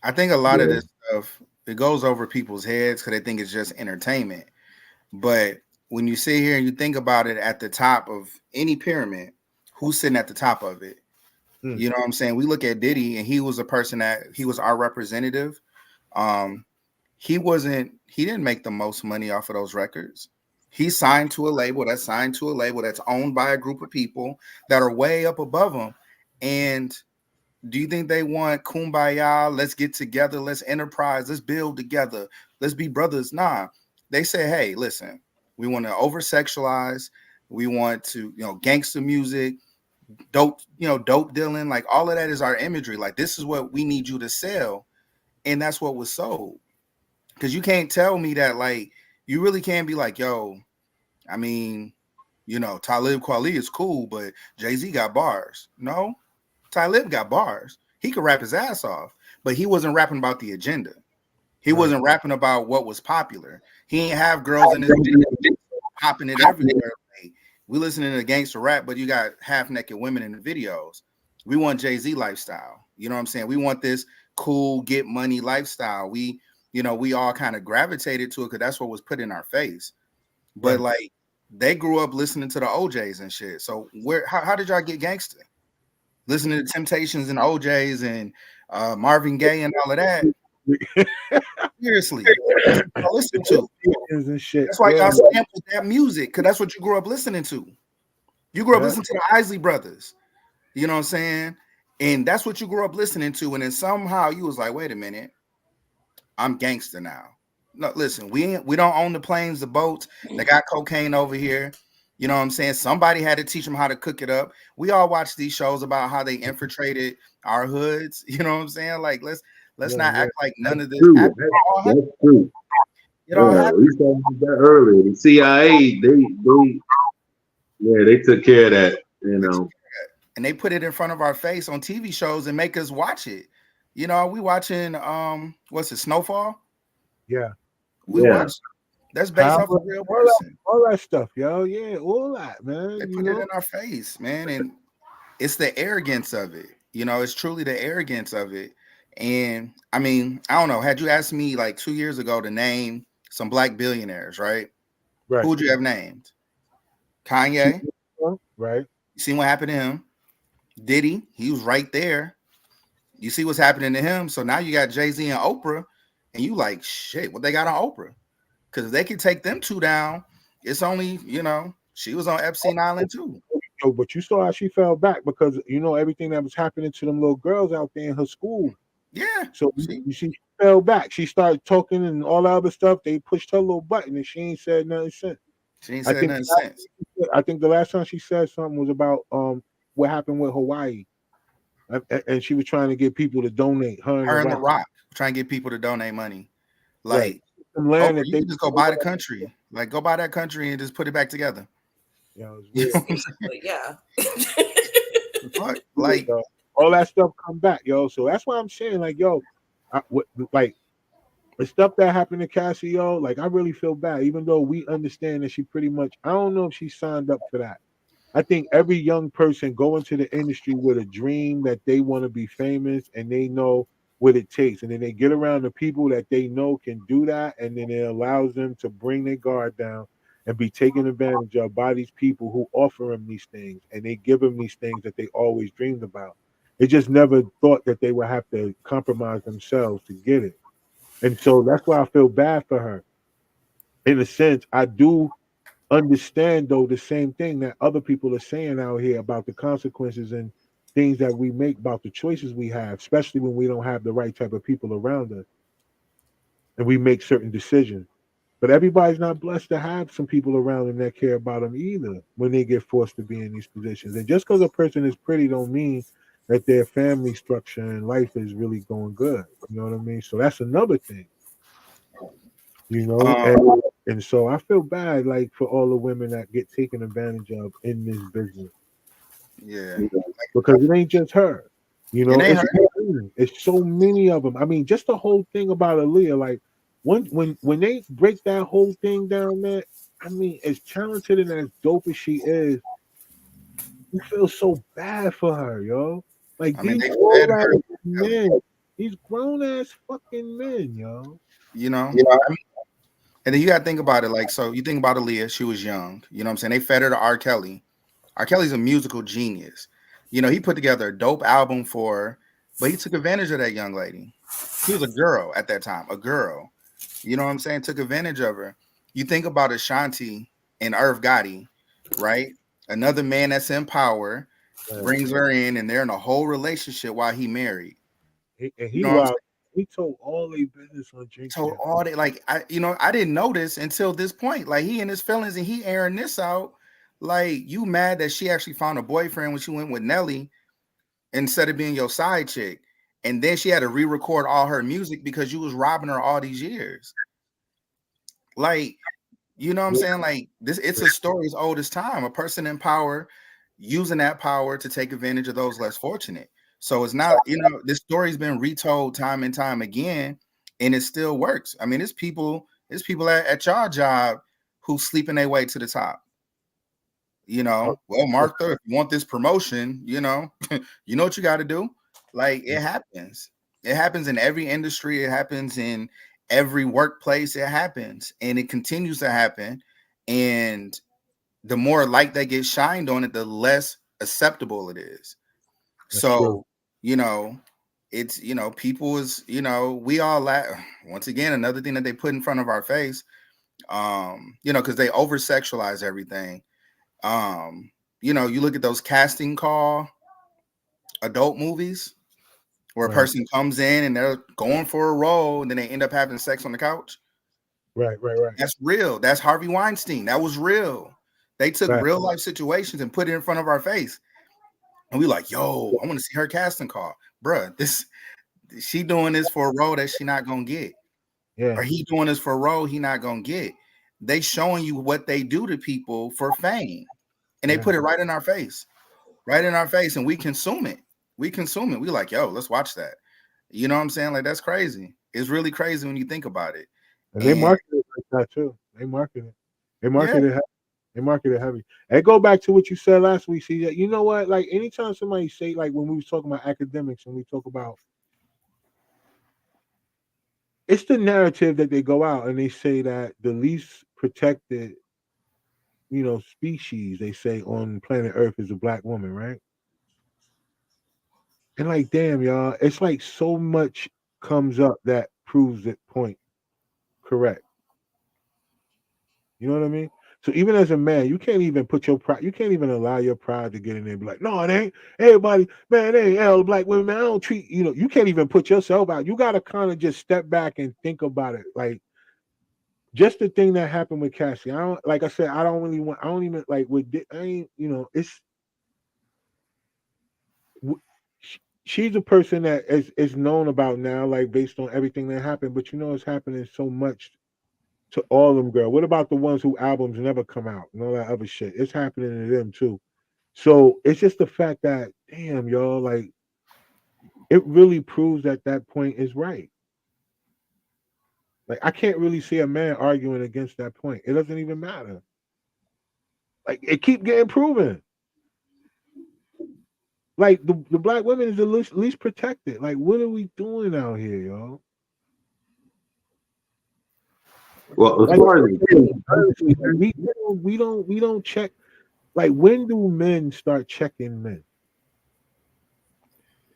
I think a lot of this stuff, it goes over people's heads because they think it's just entertainment. But when you sit here and you think about it, at the top of any pyramid, who's sitting at the top of it? You know what I'm saying? We look at Diddy, and he was a person that he was our representative. He didn't make the most money off of those records. He signed to a label that's owned by a group of people that are way up above him. And do you think they want kumbaya? Let's get together. Let's enterprise. Let's build together. Let's be brothers. Nah, they say, hey, listen, we want to over sexualize. We want to, gangster music, dope dealing. Like all of that is our imagery. Like this is what we need you to sell. And that's what was sold. Because you can't tell me that, like, you really can't be like, yo, I mean, Talib Kweli is cool, but Jay-Z got bars. No. Talib got bars. He could rap his ass off, but he wasn't rapping about the agenda. He wasn't rapping about what was popular. He ain't have girls in his video popping it everywhere. Like, we listening to gangster rap, but you got half-naked women in the videos. We want Jay-Z lifestyle. You know what I'm saying? We want this cool, get money lifestyle. We all kind of gravitated to it because that's what was put in our face. But like, they grew up listening to the OJs and shit. So how did y'all get gangster? Listening to Temptations and OJs and Marvin Gaye and all of that. Seriously, listen to. That's why y'all sampled that music, because that's what you grew up listening to. You grew up listening to the Isley Brothers. You know what I'm saying? And that's what you grew up listening to. And then somehow you was like, wait a minute, I'm gangster now. No, listen, we don't own the planes, the boats. They got cocaine over here. You know what I'm saying? Somebody had to teach them how to cook it up. We all watch these shows about how they infiltrated our hoods. You know what I'm saying? Like, let's not act like none of this. That's true. We talked about that earlier. The CIA, they took care of that. And they put it in front of our face on TV shows and make us watch it. We watching what's it, Snowfall? Yeah. We watch. That's based off a real person. All that stuff, yo. Yeah, all that, man. They put it in our face, man. And it's the arrogance of it. It's truly the arrogance of it. And I mean, I don't know. Had you asked me like 2 years ago to name some black billionaires, right? Who would you have named? Kanye. Right. You seen what happened to him? Diddy, he was right there. You see what's happening to him. So now you got Jay-Z and Oprah, and you like, shit, what they got on Oprah? Because if they can take them two down, it's only, she was on Epstein Island too. But you saw how she fell back because, everything that was happening to them little girls out there in her school. Yeah. So she fell back. She started talking and all that other stuff. They pushed her little button and she ain't said nothing since. She ain't said nothing since. I think the last time she said something was about what happened with Hawaii. And she was trying to get people to donate. Her and The Rock trying to get people to donate money. Like, land you can just go buy the country. Like, go buy that country and just put it back together. Yeah, yeah. Like all that stuff come back, yo. So that's why I'm saying, like, yo, like the stuff that happened to Cassie, yo, like I really feel bad, even though we understand that she pretty much, I don't know if she signed up for that. I think every young person go into the industry with a dream that they want to be famous and they know what it takes. And then they get around the people that they know can do that. And then it allows them to bring their guard down and be taken advantage of by these people who offer them these things. And they give them these things that they always dreamed about. They just never thought that they would have to compromise themselves to get it. And so that's why I feel bad for her. In a sense, I do understand, though, the same thing that other people are saying out here about the consequences and things that we make, about the choices we have, especially when we don't have the right type of people around us and we make certain decisions. But everybody's not blessed to have some people around them that care about them either when they get forced to be in these positions. And just because a person is pretty don't mean that their family structure and life is really going good. You know what I mean? So that's another thing. And so I feel bad, like, for all the women that get taken advantage of in this business. Yeah. Because it ain't just her. It's so many of them. I mean, just the whole thing about Aaliyah, like, when they break that whole thing down there, I mean, as talented and as dope as she is, you feel so bad for her, yo. Like, these grown ass fucking men, yo. And then you gotta think about it, like, so you think about Aaliyah, she was young, you know what I'm saying? They fed her to R. Kelly. R. Kelly's a musical genius. You know, he put together a dope album for her, but he took advantage of that young lady. She was a girl at that time, a girl. You know what I'm saying? Took advantage of her. You think about Ashanti and Irv Gotti, right? Another man that's in power Right. brings her in, and they're in a whole relationship while he married. And You he know what I'm wild. He told all their business on Drink So Champs. all that, like, I didn't know this until this point. Like, he and his feelings, and he airing this out. Like, you mad that she actually found a boyfriend when she went with Nelly instead of being your side chick, and then she had to re-record all her music because you was robbing her all these years. Like, you know what I'm saying? Like, this, it's a story as old as time. A person in power using that power to take advantage of those less fortunate. So it's not, this story's been retold time and time again, and it still works. I mean, it's people at your job who sleeping their way to the top. Well, Martha, if you want this promotion, you know what you got to do. Like, it happens. It happens in every industry. It happens in every workplace. It happens, and it continues to happen. And the more light that gets shined on it, the less acceptable it is. That's So, true. it's, people is, we all once again, another thing that they put in front of our face, because they over sexualize everything. You look at those casting call adult movies where a Right. person comes in and they're going for a role and then they end up having sex on the couch. Right. That's real. That's Harvey Weinstein. That was real. They took Right. real life situations and put it in front of our face. And we like, yo, I want to see her casting call. Bruh, she doing this for a role that she not gonna get. Yeah. Or he doing this for a role he not gonna get. They showing you what they do to people for fame. And they put it right in our face. Right in our face, and we consume it. We like, yo, let's watch that. You know what I'm saying? Like, that's crazy. It's really crazy when you think about it. And they market it like that too. They market it. They market it heavy. And go back to what you said last week. See, you know what? Like, anytime somebody say, like, when we was talking about academics and we talk about, it's the narrative that they go out and they say that the least protected, species they say on planet Earth is a black woman, right? And like, damn, y'all, it's like so much comes up that proves that point correct. You know what I mean? So even as a man, you can't even put your pride, you can't even allow your pride to get in there and be like, no, it ain't. Everybody, man, it ain't all black women. Man, I don't treat, you can't even put yourself out. You got to kind of just step back and think about it. Like, just the thing that happened with Cassie. I don't, like I said, I don't even like with, I ain't, it's, she's a person that is known about now, like based on everything that happened. But it's happening so much to all them girls. What about the ones who albums never come out and all that other shit? It's happening to them too. So it's just the fact that, damn, y'all, like, it really proves that point is right. Like, I can't really see a man arguing against that point. It doesn't even matter. Like, it keep getting proven. Like, the black women is the least protected. Like, what are we doing out here, y'all? Well, as Like, far as honestly, we don't check. Like, when do men start checking men?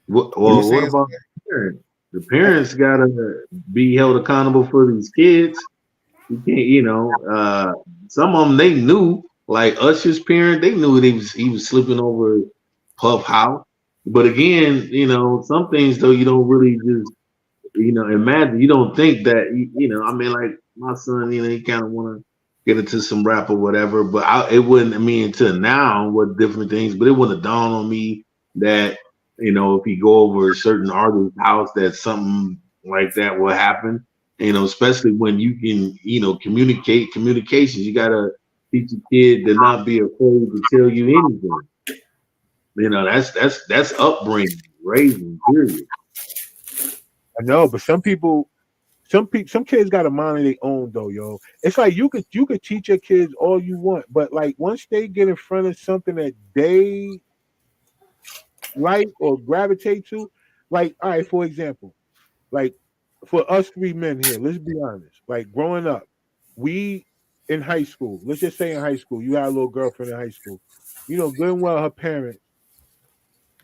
what saying about the parents? The parents gotta be held accountable for these kids. You can't, some of them they knew, like Usher's parent, they knew he was sleeping over Puff House. But again, some things though you don't really just imagine. You don't think that I mean, like my son, he kind of want to get into some rap or whatever. But it wouldn't. I mean, until now, what different things. But it wouldn't dawn on me that if you go over a certain artist's house, that something like that will happen. Especially when you can, communications. You gotta teach a kid to not be afraid to tell you anything. That's upbringing, raising, period. I know, but some kids got a mind of their own though, yo. It's like you could teach your kids all you want, but like once they get in front of something that they like or gravitate to, like, all right, for example, like for us three men here, let's be honest. Like growing up, we in high school, let's just say in high school, you had a little girlfriend in high school. Good and well, her parents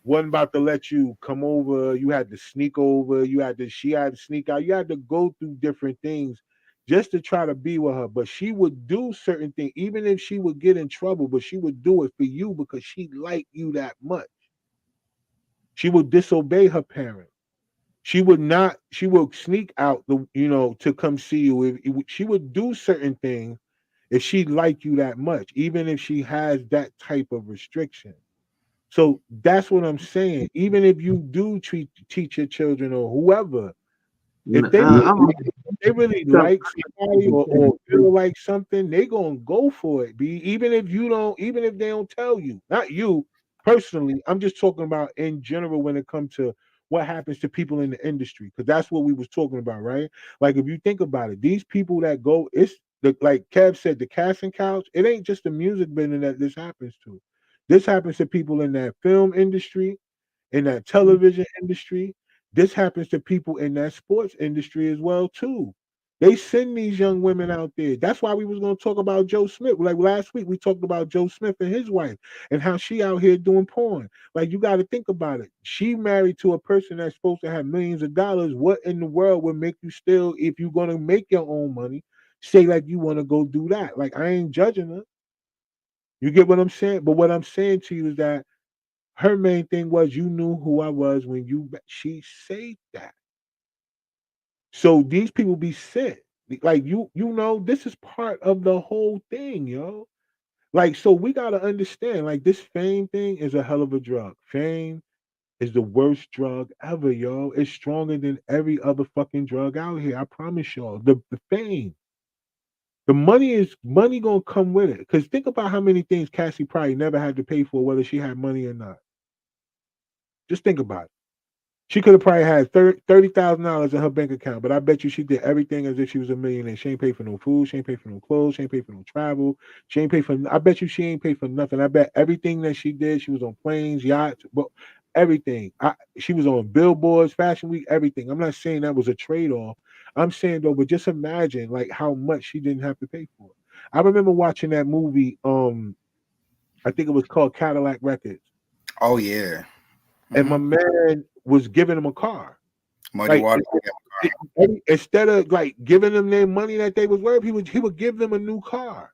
wasn't about to let you come over. You had to sneak over. She had to sneak out. You had to go through different things just to try to be with her. But she would do certain things, even if she would get in trouble, but she would do it for you because she liked you that much. She would disobey her parents. She would not, she would sneak out to come see you. She would do certain things if she liked you that much, even if she has that type of restriction. So that's what I'm saying. Even if you do teach your children or whoever, if they really, I'm they really like somebody or feel like something, they gonna go for it. Even if you don't, even if they don't tell you, not you personally. I'm just talking about in general when it comes to what happens to people in the industry, because that's what we was talking about, right? Like if you think about it, these people that go, it's like Kev said, the casting couch. It ain't just the music business that this happens to. This happens to people in that film industry, in that television industry. This happens to people in that sports industry as well too. They send these young women out there. That's why we was going to talk about Joe Smith. Like last week, we talked about Joe Smith and his wife and how she out here doing porn. Like you got to think about it. She married to a person that's supposed to have millions of dollars. What in the world would make you still, if you're going to make your own money, say like you want to go do that? Like I ain't judging her. You get what I'm saying? But what I'm saying to you is that her main thing was you knew who I was when she said that. So these people be sick. Like this is part of the whole thing, yo. Like, so we gotta understand, like this fame thing is a hell of a drug. Fame is the worst drug ever, yo. It's stronger than every other fucking drug out here. I promise y'all. The fame. The money gonna come with it. Cause think about how many things Cassie probably never had to pay for, whether she had money or not. Just think about it. She could have probably had $30,000 in her bank account, but I bet you she did everything as if she was a millionaire. She ain't paid for no food, she ain't paid for no clothes, she ain't paid for no travel, she ain't paid for. I bet you she ain't paid for nothing. I bet everything that she did, she was on planes, yachts, but everything. She was on billboards, Fashion Week, everything. I'm not saying that was a trade off. I'm saying though, but just imagine like how much she didn't have to pay for. I remember watching that movie. I think it was called Cadillac Records, Oh yeah. and my Hmm. man was giving him a car. Muddy Like water. instead of like giving them their money that they was worth, he would give them a new car.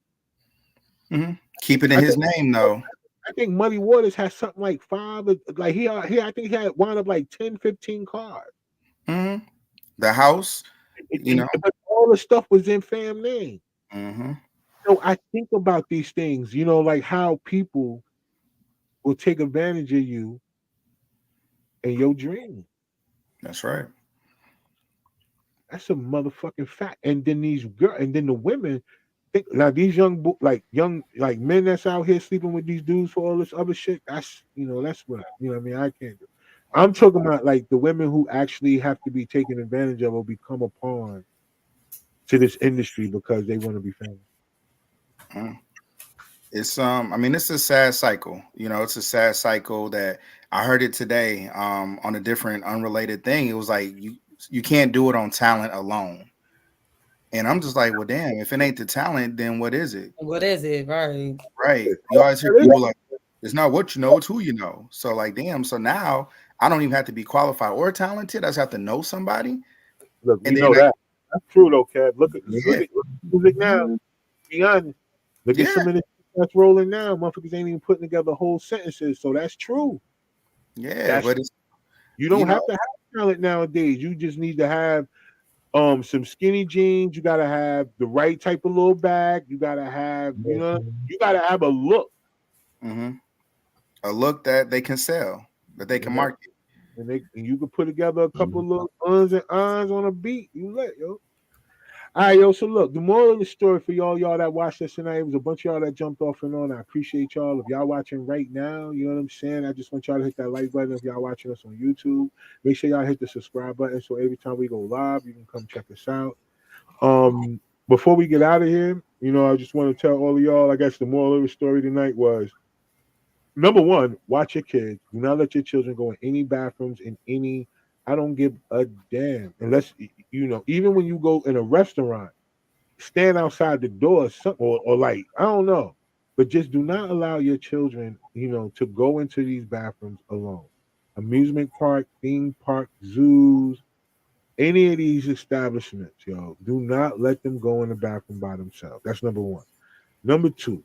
Hmm. Keep it in I his think name though. I think Muddy Waters has something like five. Like he I think he had wound up like 10, 15 cars. Hmm. The house, you know. But all the stuff was in fam name. Hmm. So I think about these things, like how people will take advantage of you and your dream. That's right. That's a motherfucking fact. And then the women think now these young men that's out here sleeping with these dudes for all this other shit. That's what I mean. I can't do. I'm talking about like the women who actually have to be taken advantage of or become a pawn to this industry because they want to be famous. Mm. It's I mean, it's a sad cycle. It's a sad cycle that I heard it today on a different unrelated thing. It was like you can't do it on talent alone. And I'm just like, well, damn, if it ain't the talent, then what is it? What is it? Right. Right. You always hear people like, it's not what you know, it's who you know. So like, damn, so now I don't even have to be qualified or talented. I just have to know somebody. Look, we And know then that. That's true though, Kev. yeah, Look at music now. Be honest. Look at yeah, some of the that's rolling now. Motherfuckers ain't even putting together whole sentences. So that's true. yeah. That's But it's You you don't know, have to have talent nowadays. You just need to have some skinny jeans. You gotta have the right type of little bag. You gotta have, you gotta have a look. mhm, a look that they can sell, that they can And, that, market. and you can put together a couple of little uns and ons on a beat. You lit, yo. All right, yo. So look, the moral of the story for y'all that watched us tonight, it was a bunch of y'all that jumped off and on. I appreciate y'all. If y'all watching right now, you know what I'm saying. I just want y'all to hit that like button. If y'all watching us on YouTube, make sure y'all hit the subscribe button so every time we go live, you can come check us out. Before we get out of here, I just want to tell all of y'all. I guess the moral of the story tonight was number one: watch your kids. Do not let your children go in any bathrooms in any. I don't give a damn unless even when you go in a restaurant stand outside the door or like I don't know, but just do not allow your children, to go into these bathrooms alone. amusement park, theme park, zoos, any of these establishments, yo, do not let them go in the bathroom by themselves. That's number one. Number two,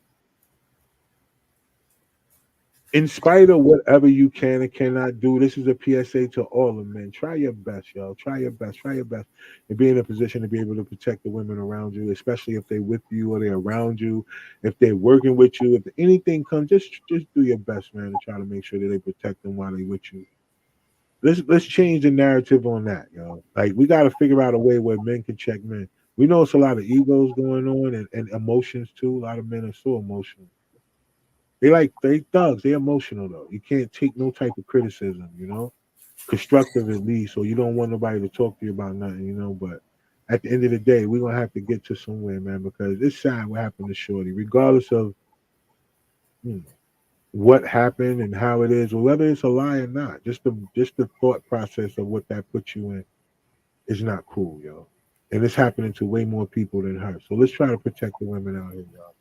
in spite of whatever you can and cannot do, this is a PSA to all the men. Try your best, yo. Try your best. Try your best, and be in a position to be able to protect the women around you, especially if they're with you or they're around you, if they're working with you. If anything comes, just do your best, man, to try to make sure that they protect them while they're with you. Let's change the narrative on that, yo. Like we got to figure out a way where men can check men. We know it's a lot of egos going on and emotions too. A lot of men are so emotional. They thugs. They emotional though. You can't take no type of criticism, constructive at least, or you don't want nobody to talk to you about nothing. But at the end of the day, we're gonna have to get to somewhere, man, because it's sad what happened to Shorty, regardless of hmm, what happened and how it is, or whether it's a lie or not. Just the thought process of what that puts you in is not cool, yo. And it's happening to way more people than her. So let's try to protect the women out here, y'all.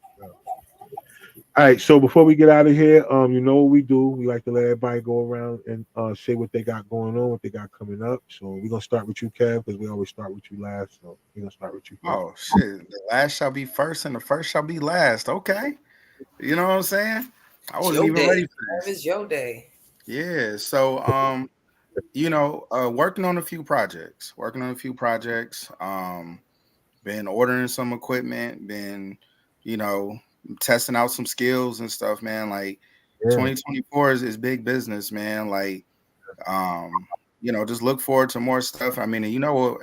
All right, so before we get out of here, you know what we do? We like to let everybody go around and say what they got going on, what they got coming up. So we're gonna start with you, Kev, because we always start with you last. So we're gonna start with you first. Oh shit! The last shall be first, and the first shall be last. Okay, you know what I'm saying? I It's wasn't your even ready day. for this. It's your day. Yeah. So, working on a few projects. Working on a few projects. Been ordering some equipment. Been, you know, testing out some skills and stuff, man. Like Yeah, 2024 is big business, man. Like, um, just look forward to more stuff. I mean,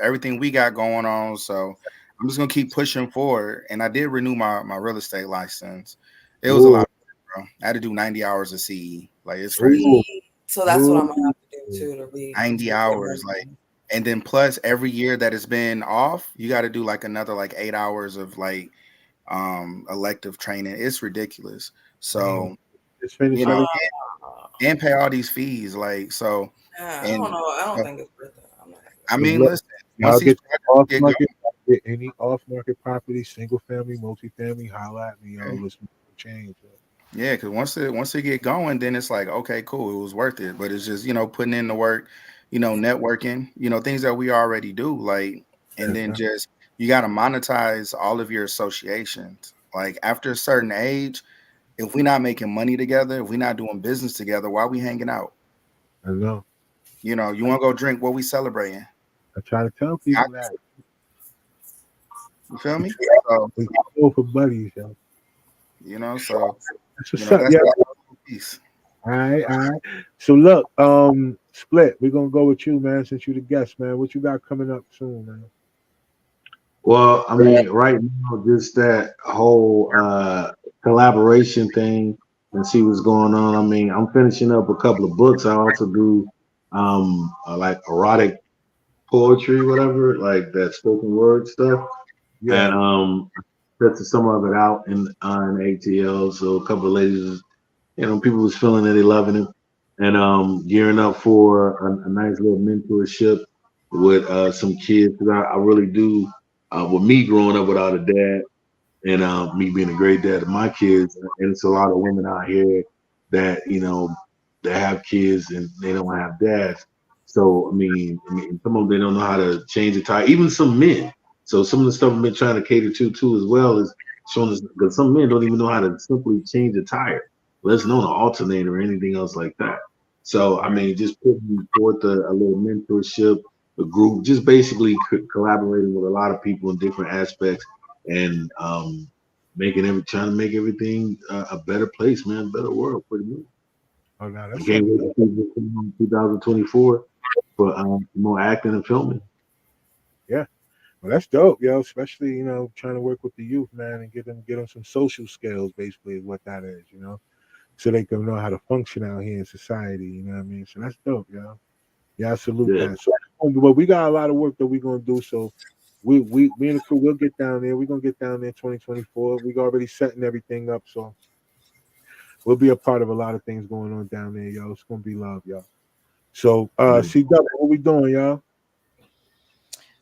everything we got going on. So I'm just gonna keep pushing forward. And I did renew my real estate license. It was a ooh, lot, bro. I had to do 90 hours of CE. Like it's crazy. ooh, See, so that's what ooh. I'm gonna have to do too to be 90 to get hours. Like, moving. and then plus every year that it's been off, you got to do like another like 8 hours of like elective training. It's ridiculous. Dang. So, Just finish you know, everything. and pay all these fees. Like, so, Yeah, I don't and know. I don't uh, think it's worth it. I'm not gonna I lie. Good mean, luck. listen, once Y'all these get projects off get market, get any off market property, single family, multifamily, holla at me, yo. going, Let's make a change. Yo. yeah, because once it get going, then it's like, okay, cool, it was worth it. But it's just, putting in the work, networking, things that we already do, like, and Yeah, then man. just you got to monetize all of your associations. Like after a certain age, if we're not making money together, if we're not doing business together, why we hanging out? I know. You want to go drink? What we celebrating? I try to tell I- people that. You feel me? We So go for buddies, yo. so That's what's up, that's yeah. the piece. All right, all right. So look, Split, we're gonna go with you, man, since you the guest, man. What you got coming up soon, man? Well, I mean, right now, just that whole collaboration thing and see what's going on. I mean, I'm finishing up a couple of books. I also do like erotic poetry, whatever, like that spoken word stuff. Yeah, And tested some of it out in ATL. So a couple of ladies, people was feeling it, they loving it, and gearing up for a nice little mentorship with some kids. 'Cause I really do. With me growing up without a dad, and me being a great dad to my kids, and it's a lot of women out here that that have kids and they don't have dads. So I mean, some of them they don't know how to change a tire. Even some men. So some of the stuff I've been trying to cater to too as well is showing us because some men don't even know how to simply change a tire, let alone an alternator or anything else like that. So I mean, just putting forth a little mentorship, a group, just basically collaborating with a lot of people in different aspects and trying to make everything a better place, man, a better world, pretty much. oh no, I that's can't something wait good. to see this come on 2024 for more acting and filming. Yeah, well, that's dope, yo. Especially trying to work with the youth, man, and get them some social skills. Basically, is what that is, so they can know how to function out here in society. You know what I mean? So that's dope, yo. Yeah, I salute Yeah, that. So, but we got a lot of work that we're gonna do. So, we and the crew will get down there. We're gonna get down there 2024. We already setting everything up, so we'll be a part of a lot of things going on down there, yo. It's gonna be love, y'all. So, yeah. CW, what we doing, y'all?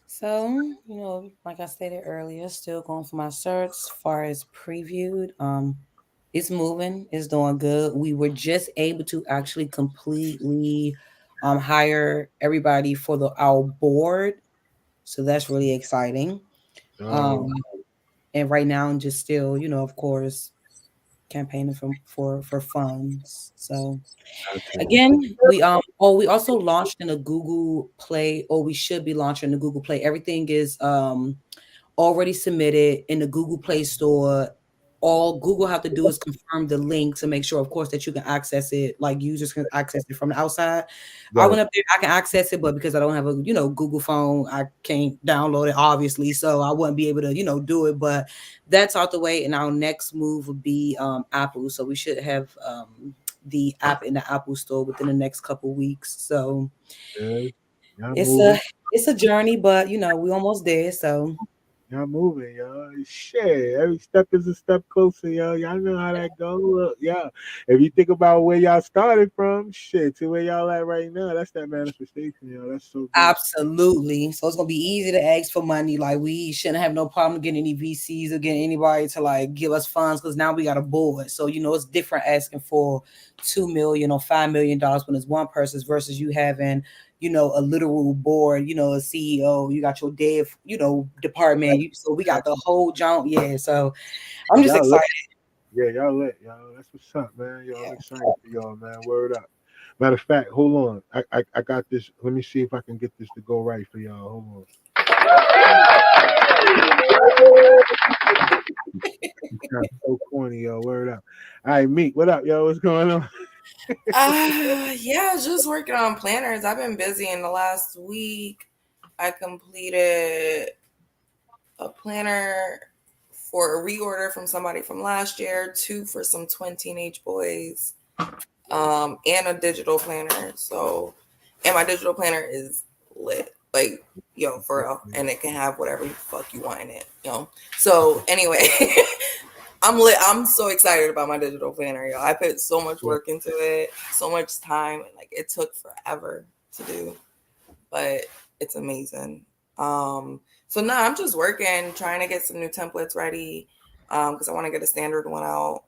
So, like I stated earlier, still going for my search as far as previewed. It's moving, it's doing good. We were just able to actually completely hire everybody for our board. So that's really exciting. Oh, And right now I'm just still, of course, campaigning for funds. So gotcha. again, we also launched in a Google Play, or we should be launching the Google Play. Everything is already submitted in the Google Play Store. All Google have to do is confirm the link to make sure, of course, that you can access it, like users can access it from the outside. I Right. went up there, I can access it, but because I don't have a Google phone, I can't download it, obviously. So I wouldn't be able to do it. But that's out the way, and our next move would be Apple. So we should have the app in the Apple Store within the next couple weeks. So Good. Y'all it's moving. a journey, but we almost there. So Y'all moving, y'all. Shit, every step is a step closer, y'all. Y'all know how that goes. Look, yeah. If you think about where y'all started from, shit, to where y'all at right now, that's that manifestation, y'all. That's so good. absolutely. So it's gonna be easy to ask for money. Like we shouldn't have no problem getting any VCs or getting anybody to like give us funds because now we got a board. So it's different asking for $2 million or $5 million when it's one person's versus you having a literal board, a CEO, you got your dev, department. So we got the whole jump. Yeah. So I'm just Y'all lit. excited. Yeah, y'all lit, y'all. That's what's up, man. Y'all, I'm excited for y'all, man. Word up. Matter of fact, hold on. I got this. Let me see if I can get this to go right for y'all. Hold on. Sounds so corny, yo. Word up. All right, Meek, what up, yo? What's going on? Yeah, just working on planners. I've been busy in the last week. I completed a planner for a reorder from somebody from last year, 2 for some twin teenage boys, and a digital planner. So, and my digital planner is lit, like for real, and it can have whatever the fuck you want in it, So anyway, I'm lit. I'm so excited about my digital planner, yo. I put so much work into it, so much time, and like it took forever to do, but it's amazing. So now I'm just working, trying to get some new templates ready, because I want to get a standard one out.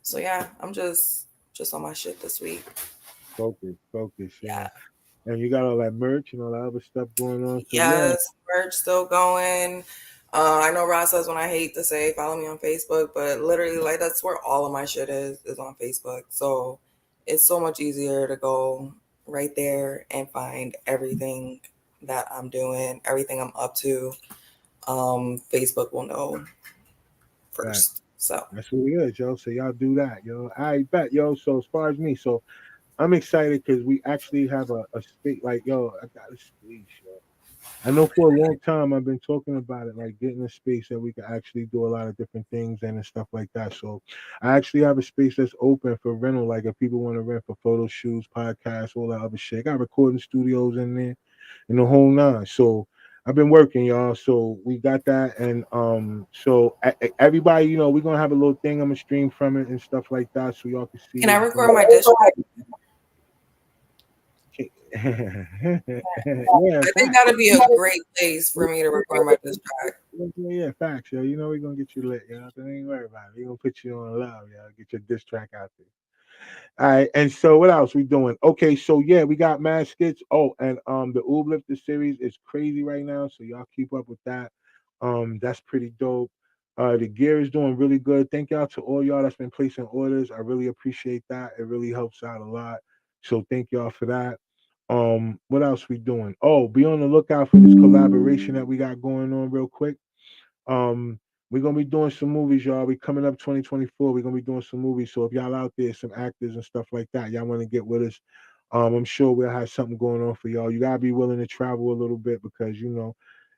So yeah, I'm just on my shit this week. Focus, Yeah. yeah. And you got all that merch and all that other stuff going on. So Yes, merch still going. I know Ross says when I hate to say follow me on Facebook, but literally like that's where all of my shit is on Facebook. So it's so much easier to go right there and find everything that I'm doing, everything I'm up to. Facebook will know first. So that's what it is, yo. So y'all do that, yo. I bet, yo. So as far as me, so I'm excited because we actually have a space. Like, yo, I got a space, yo. I know for a long time I've been talking about it, like getting a space that we can actually do a lot of different things and stuff like that. So I actually have a space that's open for rental. Like if people want to rent for photo shoots, podcasts, all that other shit. I got recording studios in there and the whole nine. So I've been working, y'all. So we got that, and so everybody, we're gonna have a little thing. I'm gonna stream from it and stuff like that, so y'all can see can I it. record my dish track? Yeah, I think that'd be a great place for me to record my dish track. yeah, facts, yo. We're gonna get you lit, So ain't worry about it. We're gonna put you on love, Get your diss track out there. All right, and so what else we doing? Okay, so yeah, we got mad skits. Oh, and the Oob Lifter series is crazy right now, so y'all keep up with that. That's pretty dope. The gear is doing really good. Thank y'all to all y'all that's been placing orders. I really appreciate that. It really helps out a lot. So thank y'all for that. What else we doing? Oh, be on the lookout for this collaboration that we got going on real quick. Um, we're gonna be doing some movies, y'all. We coming up 2024. We're gonna be doing some movies. So if y'all out there, some actors and stuff like that, y'all want to get with us. I'm sure we'll have something going on for y'all. You gotta be willing to travel a little bit because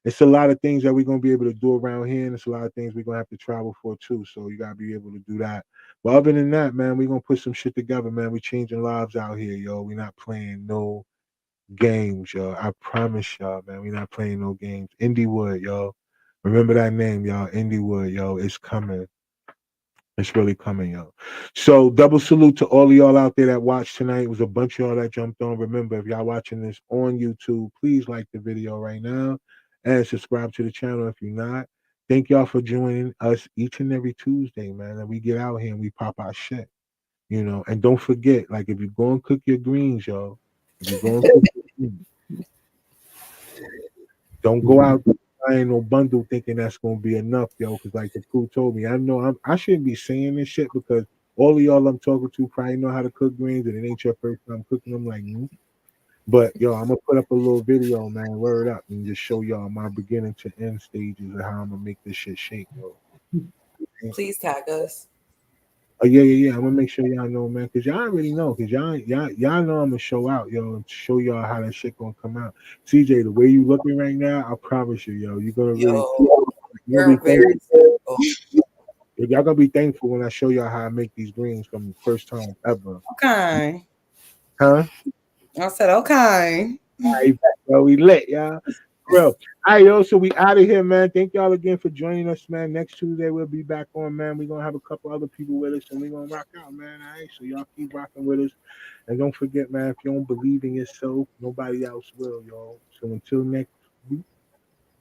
it's a lot of things that we're gonna be able to do around here, and it's a lot of things we're gonna have to travel for too. So you gotta be able to do that. But other than that, man, we're gonna put some shit together, man. We changing lives out here, yo. We're not playing no games, yo. I promise y'all, man. We're not playing no games. Indiewood, yo. Remember that name, y'all. Indiewood, yo. It's coming. It's really coming, yo. So double salute to all of y'all out there that watched tonight. It was a bunch of y'all that jumped on. Remember, if y'all watching this on YouTube, please like the video right now and subscribe to the channel if you're not. Thank y'all for joining us each and every Tuesday, man. And we get out here and we pop our shit, And don't forget, like if you go and cook your greens, y'all, You going to don't go out buying no bundle thinking that's gonna be enough, yo. Because like the crew told me, I know I shouldn't be saying this shit because all of y'all I'm talking to probably know how to cook greens, and it ain't your first time cooking them like me. But yo, I'm gonna put up a little video, man. Word up, and just show y'all my beginning to end stages of how I'm gonna make this shit shake, yo. Please tag us. Oh yeah. I'm gonna make sure y'all know, man, because y'all already know, because y'all know I'm gonna show out, yo, and show y'all how that shit gonna come out. CJ, the way you looking right now, I promise you, yo, you're gonna really, You're very simple. y'all gonna be thankful when I show y'all how I make these greens from the first time ever. Okay. Huh? I said, okay. All right, yo, we lit, y'all. Bro. All right, yo. So we out of here, man. Thank y'all again for joining us, man. Next Tuesday we'll be back on, man. We're gonna have a couple other people with us and we're gonna rock out, man. All right. So y'all keep rocking with us. And don't forget, man, if you don't believe in yourself, nobody else will, y'all. So until next week.